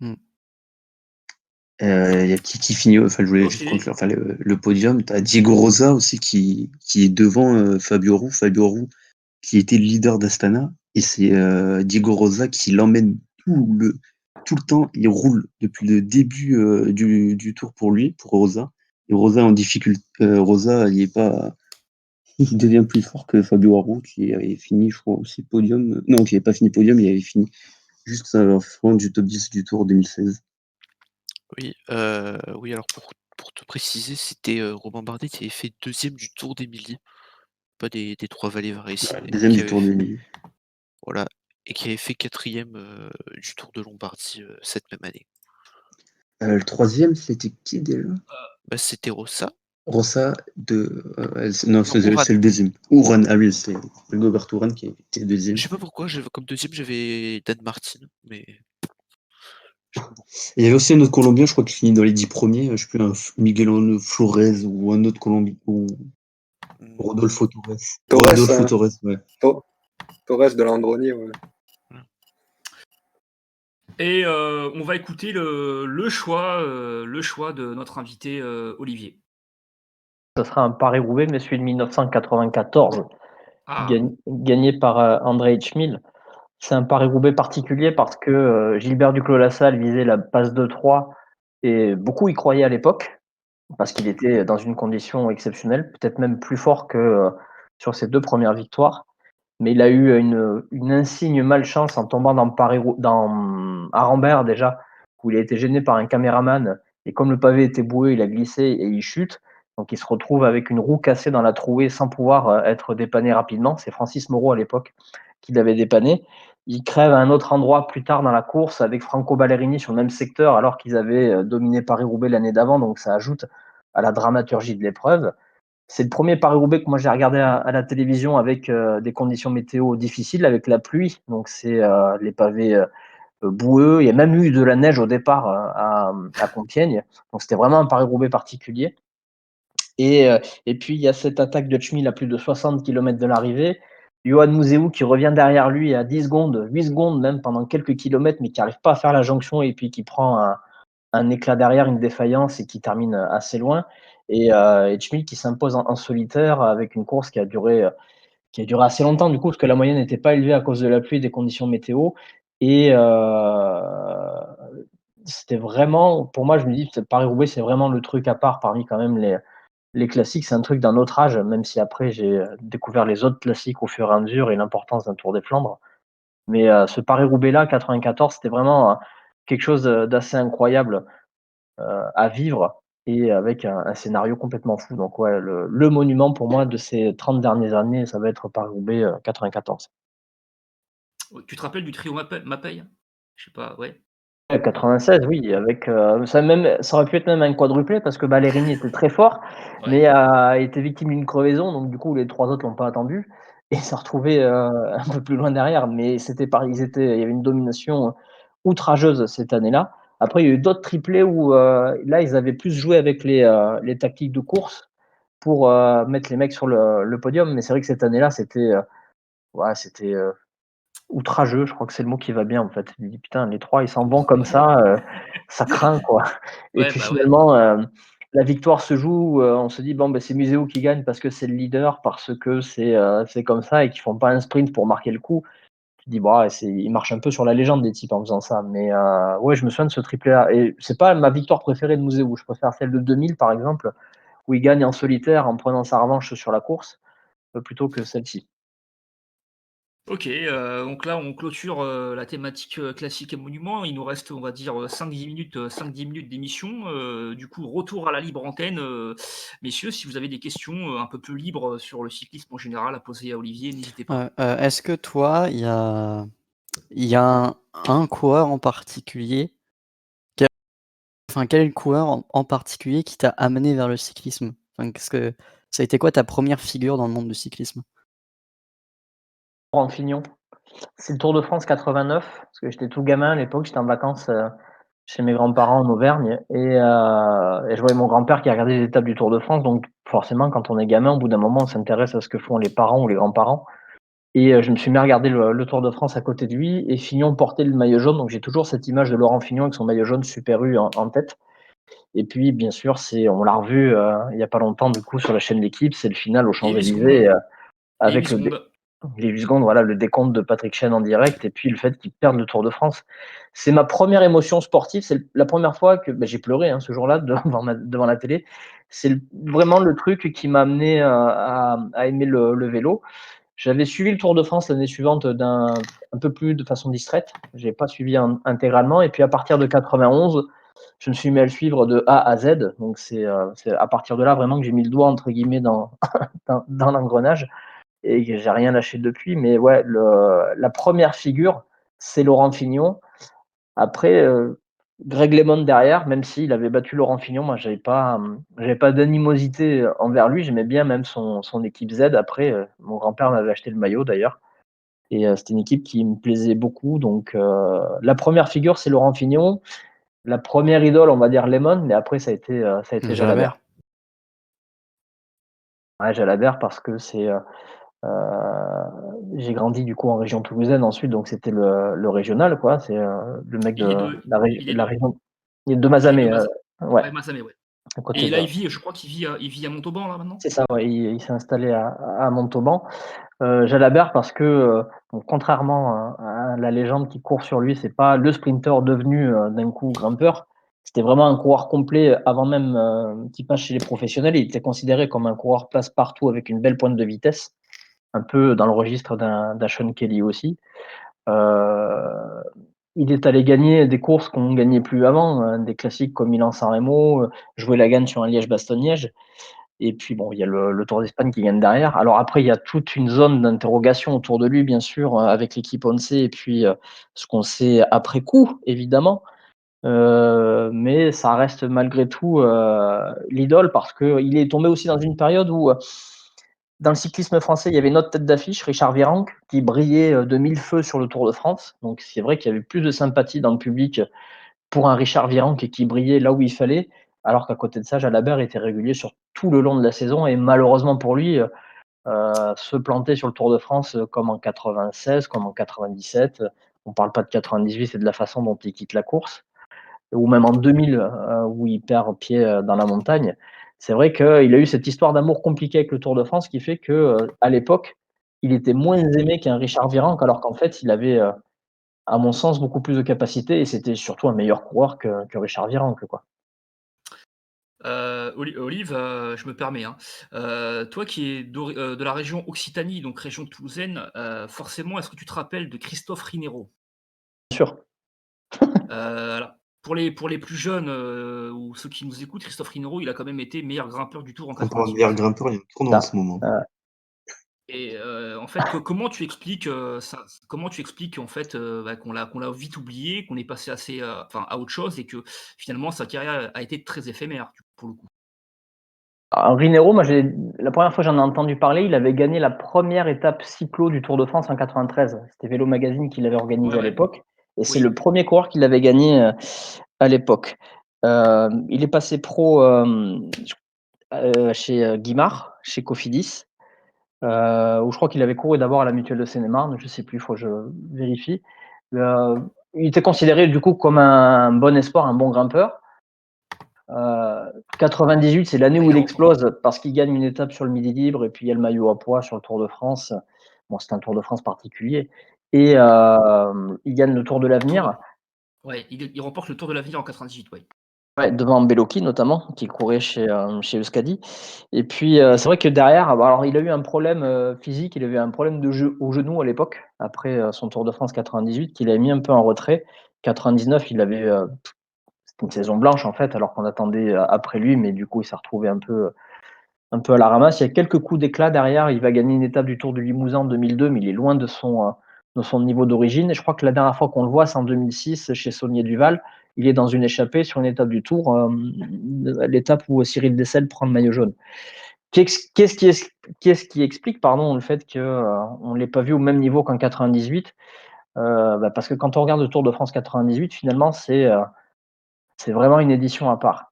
Mm. Il y a qui finit, enfin, je voulais Ok. juste conclure, enfin, le podium. Tu as Diego Rosa aussi qui est devant Fabio Roux. Fabio Roux qui était le leader d'Astana, et c'est Diego Rosa qui l'emmène tout le temps. Il roule depuis le début du tour pour lui, pour Rosa. Et Rosa en difficulté, Rosa, il est pas, il devient plus fort que Fabio Aru, qui avait fini, je crois, aussi podium. Non, qui n'avait pas fini podium, il avait fini juste à la fin du top 10 du Tour 2016. Oui, oui, alors pour te préciser, c'était Romain Bardet qui avait fait deuxième du Tour d'Émilie, pas des trois vallées Varesines, et Deuxième du Tour 2000. voilà, et qui avait fait quatrième du Tour de Lombardie cette même année. Le troisième, c'était qui déjà? Bah, c'était Rossa. Rossa non, c'est Uran. le deuxième. Uran, ah oui, c'est Gobert Uran qui était deuxième. Je sais pas pourquoi, comme deuxième j'avais Dan Martin, mais je sais pas pourquoi. Et il y avait aussi un autre Colombien, je crois, qui finit dans les 10 premiers. Je sais plus, un Miguel Flores ou un autre Colombien. Ou Rodolfo Torres. Torres, Rodolfo Torres, ouais. Torres de Landroni, ouais. Et on va écouter le choix de notre invité Olivier. Ce sera un Paris-Roubaix, mais celui de 1994, Ah, gagné par André Hitchmill. C'est un Paris-Roubaix particulier parce que Gilbert Duclos-Lassalle visait la passe de 3 et beaucoup y croyaient à l'époque parce qu'il était dans une condition exceptionnelle, peut-être même plus fort que sur ses 2 premières victoires. Mais il a eu une insigne malchance en tombant dans Arambert déjà, où il a été gêné par un caméraman et comme le pavé était boueux, il a glissé et il chute. Donc il se retrouve avec une roue cassée dans la trouée sans pouvoir être dépanné rapidement. C'est Francis Moreau à l'époque qui l'avait dépanné. Il crève à un autre endroit plus tard dans la course avec Franco Ballerini sur le même secteur alors qu'ils avaient dominé Paris-Roubaix l'année d'avant. Donc ça ajoute à la dramaturgie de l'épreuve. C'est le premier Paris-Roubaix que moi j'ai regardé à la télévision avec des conditions météo difficiles, avec la pluie. Donc c'est les pavés boueux. Il y a même eu de la neige au départ à Compiègne. Donc c'était vraiment un Paris-Roubaix particulier. Et puis il y a cette attaque de Schmil à plus de 60 km de l'arrivée. Johan Museeuw qui revient derrière lui à 10 secondes, 8 secondes même pendant quelques kilomètres, mais qui n'arrive pas à faire la jonction et puis qui prend un éclat derrière, une défaillance et qui termine assez loin. Et Schmid qui s'impose en solitaire avec une course qui a duré assez longtemps du coup, parce que la moyenne n'était pas élevée à cause de la pluie et des conditions météo. Et c'était vraiment, pour moi, je me dis, Paris-Roubaix, c'est vraiment le truc à part parmi quand même les classiques, c'est un truc d'un autre âge, même si après j'ai découvert les autres classiques au fur et à mesure et l'importance d'un Tour des Flandres. Mais ce Paris-Roubaix-là, 94, c'était vraiment quelque chose d'assez incroyable à vivre et avec un scénario complètement fou. Donc ouais, le monument pour moi de ces 30 dernières années, ça va être Paris-Roubaix 94. Tu te rappelles du trio Mapei? Je sais pas, ouais. 96, oui, avec ça aurait pu être même un quadruplé parce que Ballerini était très fort, Ouais. mais était victime d'une crevaison, donc du coup les 3 autres l'ont pas attendu et s'est retrouvé un peu plus loin derrière. Mais il y avait une domination outrageuse cette année-là. Après, il y a eu d'autres triplés où là, ils avaient plus joué avec les tactiques de course pour mettre les mecs sur le podium. Mais c'est vrai que cette année-là, c'était outrageux, je crois que c'est le mot qui va bien en fait. Il dit: «Putain, les 3 ils s'en vont comme ça craint quoi» et Ouais, puis bah, ouais. finalement, la victoire se joue, on se dit: «Bon, bah, c'est Museeuw qui gagne parce que c'est le leader, parce que c'est comme ça et qu'ils font pas un sprint pour marquer le coup». Tu te dis: «Bah, ouais, ils marchent un peu sur la légende des types en faisant ça». Mais ouais, je me souviens de ce triplé-là et c'est pas ma victoire préférée de Museeuw. Je préfère celle de 2000 par exemple, où il gagne en solitaire en prenant sa revanche sur la course, plutôt que celle-ci. OK, donc là, on clôture, la thématique, classique et monument. Il nous reste, on va dire, 5-10 minutes d'émission. Du coup, retour à la libre antenne, messieurs, si vous avez des questions, un peu plus libres, sur le cyclisme en général à poser à Olivier, n'hésitez pas. Est-ce que toi, il y a un coureur en particulier, quel est le coureur en particulier qui t'a amené vers le cyclisme? Enfin, ça a été quoi ta première figure dans le monde du cyclisme? En Fignon. C'est le Tour de France 89, parce que j'étais tout gamin à l'époque, j'étais en vacances, chez mes grands-parents en Auvergne et je voyais mon grand-père qui regardait les étapes du Tour de France, donc forcément quand on est gamin, au bout d'un moment, on s'intéresse à ce que font les parents ou les grands-parents et je me suis mis à regarder le Tour de France à côté de lui et Fignon portait le maillot jaune, donc j'ai toujours cette image de Laurent Fignon avec son maillot jaune Super U en tête et puis bien sûr, on l'a revu, il y a pas longtemps du coup sur la chaîne L'Équipe, c'est le final aux Et 8 Champs-Élysées, secondes. Et 8 avec secondes. les 8 secondes, voilà, le décompte de Patrick Chêne en direct et puis le fait qu'il perde le Tour de France. C'est ma première émotion sportive. C'est la première fois que j'ai pleuré ce jour-là devant la télé. C'est vraiment le truc qui m'a amené à aimer le vélo. J'avais suivi le Tour de France l'année suivante un peu plus de façon distraite. Je n'ai pas suivi intégralement. Et puis à partir de 91, je me suis mis à le suivre de A à Z. Donc c'est à partir de là vraiment que j'ai mis le doigt entre guillemets dans l'engrenage et que j'ai rien lâché depuis. Mais ouais, la première figure, c'est Laurent Fignon. Après, Greg LeMond derrière, même s'il avait battu Laurent Fignon, moi j'avais pas d'animosité envers lui. J'aimais bien même son équipe Z. Après, mon grand-père m'avait acheté le maillot d'ailleurs. Et c'était une équipe qui me plaisait beaucoup. Donc la première figure, c'est Laurent Fignon. La première idole, on va dire Lemon, mais après ça a été Jalabert? Jalabert. Ouais, Jalabert parce que j'ai grandi du coup en région toulousaine ensuite, donc c'était le régional quoi, c'est, le mec Il est de de il est la de région de il est de Mazamet, Ouais, ouais, Mazamet, ouais. à côté Et de là, je crois qu'il vit à Montauban, là, maintenant? c'est ça, ouais, il s'est installé à Montauban. Jalabert parce que, bon, contrairement à la légende qui court sur lui, c'est pas le sprinter devenu, d'un coup grimpeur. C'était vraiment un coureur complet avant même, qu'il passe chez les professionnels. Il était considéré comme un coureur passe-partout avec une belle pointe de vitesse, un peu dans le registre d'un Sean Kelly aussi. Heu, il est allé gagner des courses qu'on ne gagnait plus avant, des classiques comme Milan-San Remo, jouer la gagne sur un Liège-Bastogne-Liège et puis bon, il y a le Tour d'Espagne qui gagne derrière. Alors après, il y a toute une zone d'interrogation autour de lui, bien sûr, avec l'équipe ONCE et puis, ce qu'on sait après coup, évidemment. Mais ça reste malgré tout, l'idole parce qu'il est tombé aussi dans une période où, dans le cyclisme français, il y avait une autre tête d'affiche, Richard Virenque, qui brillait de mille feux sur le Tour de France. Donc c'est vrai qu'il y avait plus de sympathie dans le public pour un Richard Virenque qui brillait là où il fallait, alors qu'à côté de ça, Jalabert était régulier sur tout le long de la saison et malheureusement pour lui, se planter sur le Tour de France comme en 96, comme en 97. On ne parle pas de 98, c'est de la façon dont il quitte la course ou même en 2000 où il perd pied dans la montagne. C'est vrai qu'il a eu cette histoire d'amour compliquée avec le Tour de France qui fait que, à l'époque, il était moins aimé qu'un Richard Virenque, alors qu'en fait, il avait, à mon sens, beaucoup plus de capacité et c'était surtout un meilleur coureur que Richard Virenque, quoi. Olive, je me permets, hein. Toi qui es de la région Occitanie, donc région toulousaine, forcément, est-ce que tu te rappelles de Christophe Rinero? Bien sûr. Alors, pour les plus jeunes, ou ceux qui nous écoutent, Christophe Rinero, il a quand même été meilleur grimpeur du Tour en En parlant de meilleur 98. grimpeur, il y a un tournoi en Ça. ce moment. Et en fait, comment tu expliques, ça comment tu expliques en fait, bah, qu'on l'a vite oublié, qu'on est passé assez, enfin à autre chose et que finalement sa carrière a été très éphémère, pour le coup? Alors, Rinero, moi, la première fois que j'en ai entendu parler, il avait gagné la première étape cyclo du Tour de France en 93. C'était Vélo Magazine qui l'avait Ouais, organisé à ouais. l'époque, et c'est Oui. le premier coureur qui l'avait gagné à l'époque. Il est passé pro chez Guimard, chez Cofidis, où je crois qu'il avait couru d'abord à la Mutuelle de Seine-et-Marne, je sais plus, il faut que je vérifie. Euh, il était considéré du coup comme un bon espoir, un bon grimpeur. 98, c'est l'année Bah, où il explose parce qu'il gagne une étape sur le Midi Libre et puis il y a le maillot à pois sur le Tour de France. Bon, c'est un Tour de France particulier. Et il gagne le Tour de Tour l'Avenir, ouais, il remporte le Tour de l'Avenir en 98, ouais. ouais, devant Bellocchi notamment, qui courait chez Euskadi. Et puis c'est vrai que derrière, alors il a eu un problème physique, il avait un problème au genou à l'époque, après son Tour de France 98, qu'il a mis un peu en retrait. 99, il avait c'était une saison blanche en fait, alors qu'on attendait après lui, mais du coup il s'est retrouvé un peu à la ramasse. Il y a quelques coups d'éclat derrière. Il va gagner une étape du Tour du Limousin en 2002, mais il est loin de son niveau d'origine. Et je crois que la dernière fois qu'on le voit, c'est en 2006 chez Saunier Duval. Il est dans une échappée sur une étape du Tour, l'étape où Cyril Dessel prend le maillot jaune. Qu'est-ce qui explique pardon, le fait qu'on ne l'ait pas vu au même niveau qu'en 98? Parce que quand on regarde le Tour de France 98, finalement, c'est vraiment une édition à part.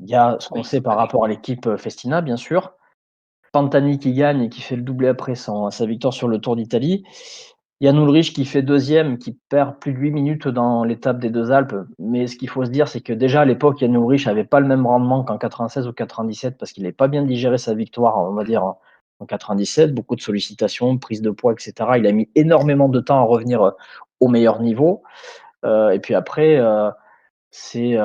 Il y a ce qu'on Oui, sait par bah, oui. rapport à l'équipe Festina, bien sûr. Pantani qui gagne et qui fait le doublé après sa victoire sur le Tour d'Italie. Yann Ulrich qui fait deuxième, qui perd plus de 8 minutes dans l'étape des Deux Alpes. Mais ce qu'il faut se dire, c'est que déjà à l'époque, Yann Ulrich n'avait pas le même rendement qu'en 96 ou 97 parce qu'il n'avait pas bien digéré sa victoire, on va dire, en 97. Beaucoup de sollicitations, prise de poids, etc. Il a mis énormément de temps à revenir au meilleur niveau. Et puis après, c'est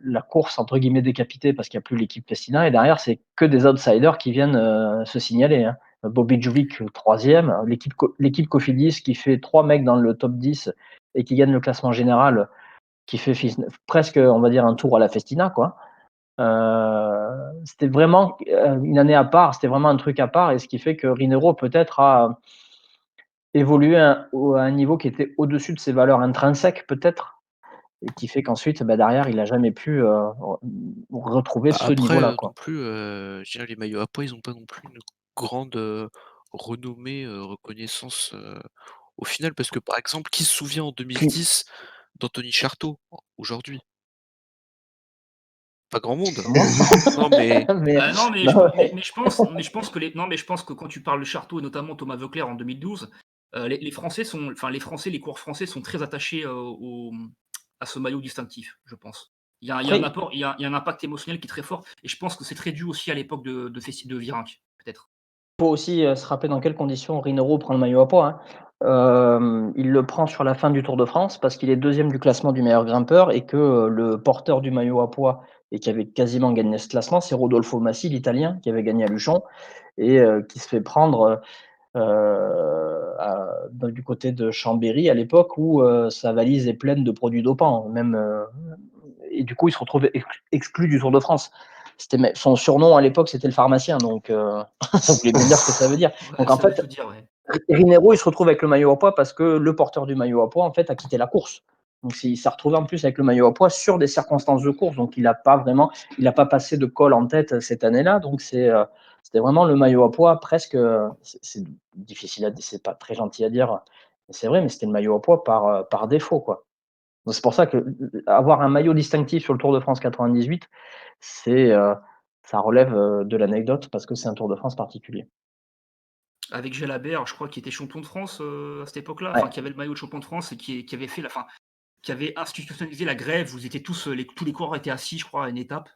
la course entre guillemets décapitée parce qu'il n'y a plus l'équipe Festina et derrière c'est que des outsiders qui viennent se signaler, hein. Bobby Julik troisième, l'équipe Cofidis qui fait 3 mecs dans le top 10 et qui gagne le classement général, qui fait presque on va dire un tour à la Festina quoi. C'était vraiment une année à part, c'était vraiment un truc à part et ce qui fait que Rinero peut-être a évolué à un niveau qui était au-dessus de ses valeurs intrinsèques peut-être et qui fait qu'ensuite, derrière, il a jamais pu, retrouver Bah, ce après, niveau-là, non quoi. plus, je dirais les maillots à pois, ils ont pas non plus une grande, renommée, reconnaissance, au final. Parce que, par exemple, qui se souvient en Puis 2010 d'Anthony Charteau, aujourd'hui? Pas grand monde. moi, Non, mais mais Non, mais non, je pense que les non, mais je pense que quand tu parles de Charteau et notamment Thomas Voeckler en 2012, les Français sont enfin les coureurs français sont très attachés, à ce maillot distinctif, je pense. Il y a un après, apport, il y a un impact émotionnel qui est très fort et je pense que c'est très dû aussi à l'époque de Virenque, peut-être. il faut aussi, se rappeler dans quelles conditions Rinero prend le maillot à pois, hein. Il le prend sur la fin du Tour de France parce qu'il est deuxième du classement du meilleur grimpeur et que, le porteur du maillot à pois et qui avait quasiment gagné ce classement, c'est Rodolfo Massi, l'Italien, qui avait gagné à Luchon et qui se fait prendre, du côté de Chambéry à l'époque où sa valise est pleine de produits dopants, même, et du coup il se retrouve exclu du Tour de France. Son surnom à l'époque c'était le pharmacien, donc ça voulait bien dire ce que ça veut dire. Ouais, Donc en ça veut fait, tout dire, ouais. Rinero il se retrouve avec le maillot à pois parce que le porteur du maillot à pois en fait a quitté la course. Donc il s'est retrouvé en plus avec le maillot à pois sur des circonstances de course, donc il n'a pas passé de col en tête cette année-là, donc c'était vraiment le maillot à pois presque. C'est difficile c'est pas très gentil à dire, c'est vrai, mais c'était le maillot à pois par défaut quoi. Donc c'est pour ça que avoir un maillot distinctif sur le Tour de France 98, c'est ça relève de l'anecdote parce que c'est un Tour de France particulier. Avec Jalabert, je crois, qui était champion de France, à cette époque-là, Ouais. enfin qui avait le maillot de champion de France et qui avait fait qui avait institutionnalisé la grève. Vous étiez tous, tous les coureurs étaient assis, je crois, à une étape.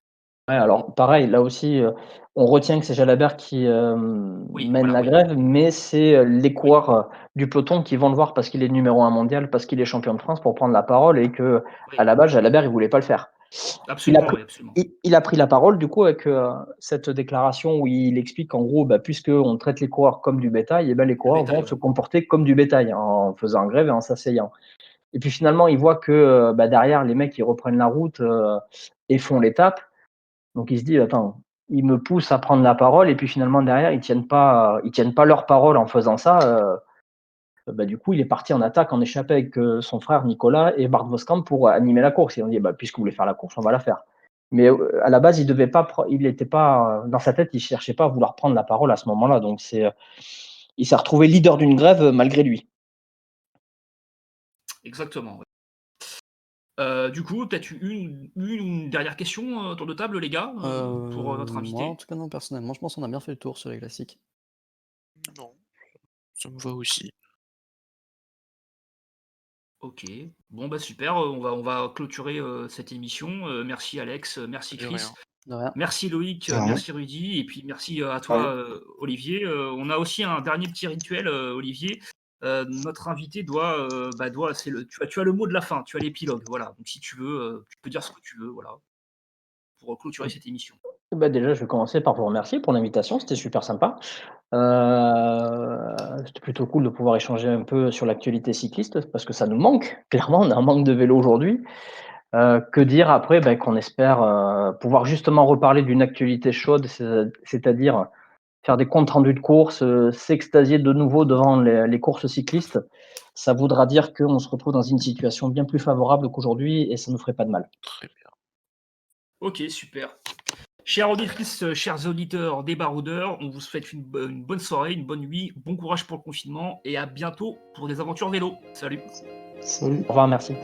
Ouais, Et alors pareil, là aussi, on retient que c'est Jalabert qui, oui, mène voilà, la oui, grève, mais c'est, les oui, coureurs, du peloton qui vont le voir parce qu'il est numéro 1 mondial, parce qu'il est champion de France pour prendre la parole et qu'à oui, la base, Jalabert, il voulait pas le faire. Absolument, pris oui, absolument. il a pris la parole du coup avec, cette déclaration où il explique qu'en gros, puisqu'on traite les coureurs comme du bétail, les coureurs bétail, vont ouais. se comporter comme du bétail en faisant grève et en s'asseyant. Et puis finalement, il voit que, derrière les mecs, ils reprennent la route, et font l'étape. Donc il se dit: «Attends, ils me poussent à prendre la parole et puis finalement derrière ils tiennent pas leur parole en faisant ça», du coup, il est parti en attaque, en échappée avec, son frère Nicolas et Bart Voskamp pour animer la course. Et on dit: «Puisque vous voulez faire la course, on va la faire». Mais, à la base, il n'était pas, dans sa tête, il cherchait pas à vouloir prendre la parole à ce moment-là. Donc il s'est retrouvé leader d'une grève, malgré lui. Exactement, ouais. Du coup, peut-être une ou une dernière question, tour de table, les gars, pour notre Moi, invité. en tout cas, non, personnellement, je pense qu'on a bien fait le tour sur les classiques. Non, ça me va aussi. Ok. Bon, super. On va clôturer cette émission. Merci Alex, merci De Chris, rien. De rien. merci Loïc, De rien. merci Rudy, et puis merci à Ouais. toi, Olivier. On a aussi un dernier petit rituel, Olivier. Notre invité tu as le mot de la fin, tu as l'épilogue, voilà. Donc si tu veux, tu peux dire ce que tu veux, voilà, pour clôturer cette émission. Déjà, je vais commencer par vous remercier pour l'invitation, c'était super sympa. C'était plutôt cool de pouvoir échanger un peu sur l'actualité cycliste parce que ça nous manque. Clairement, on a un manque de vélo aujourd'hui. Que dire après? Qu'on espère, pouvoir justement reparler d'une actualité chaude, c'est-à-dire faire des comptes rendus de courses, s'extasier de nouveau devant les courses cyclistes. Ça voudra dire qu'on se retrouve dans une situation bien plus favorable qu'aujourd'hui et ça nous ferait pas de mal. Très bien. Ok, super. Chères auditrices, chers auditeurs des baroudeurs, on vous souhaite une bonne soirée, une bonne nuit, bon courage pour le confinement et à bientôt pour des aventures vélo. Salut. Salut. Au revoir, merci.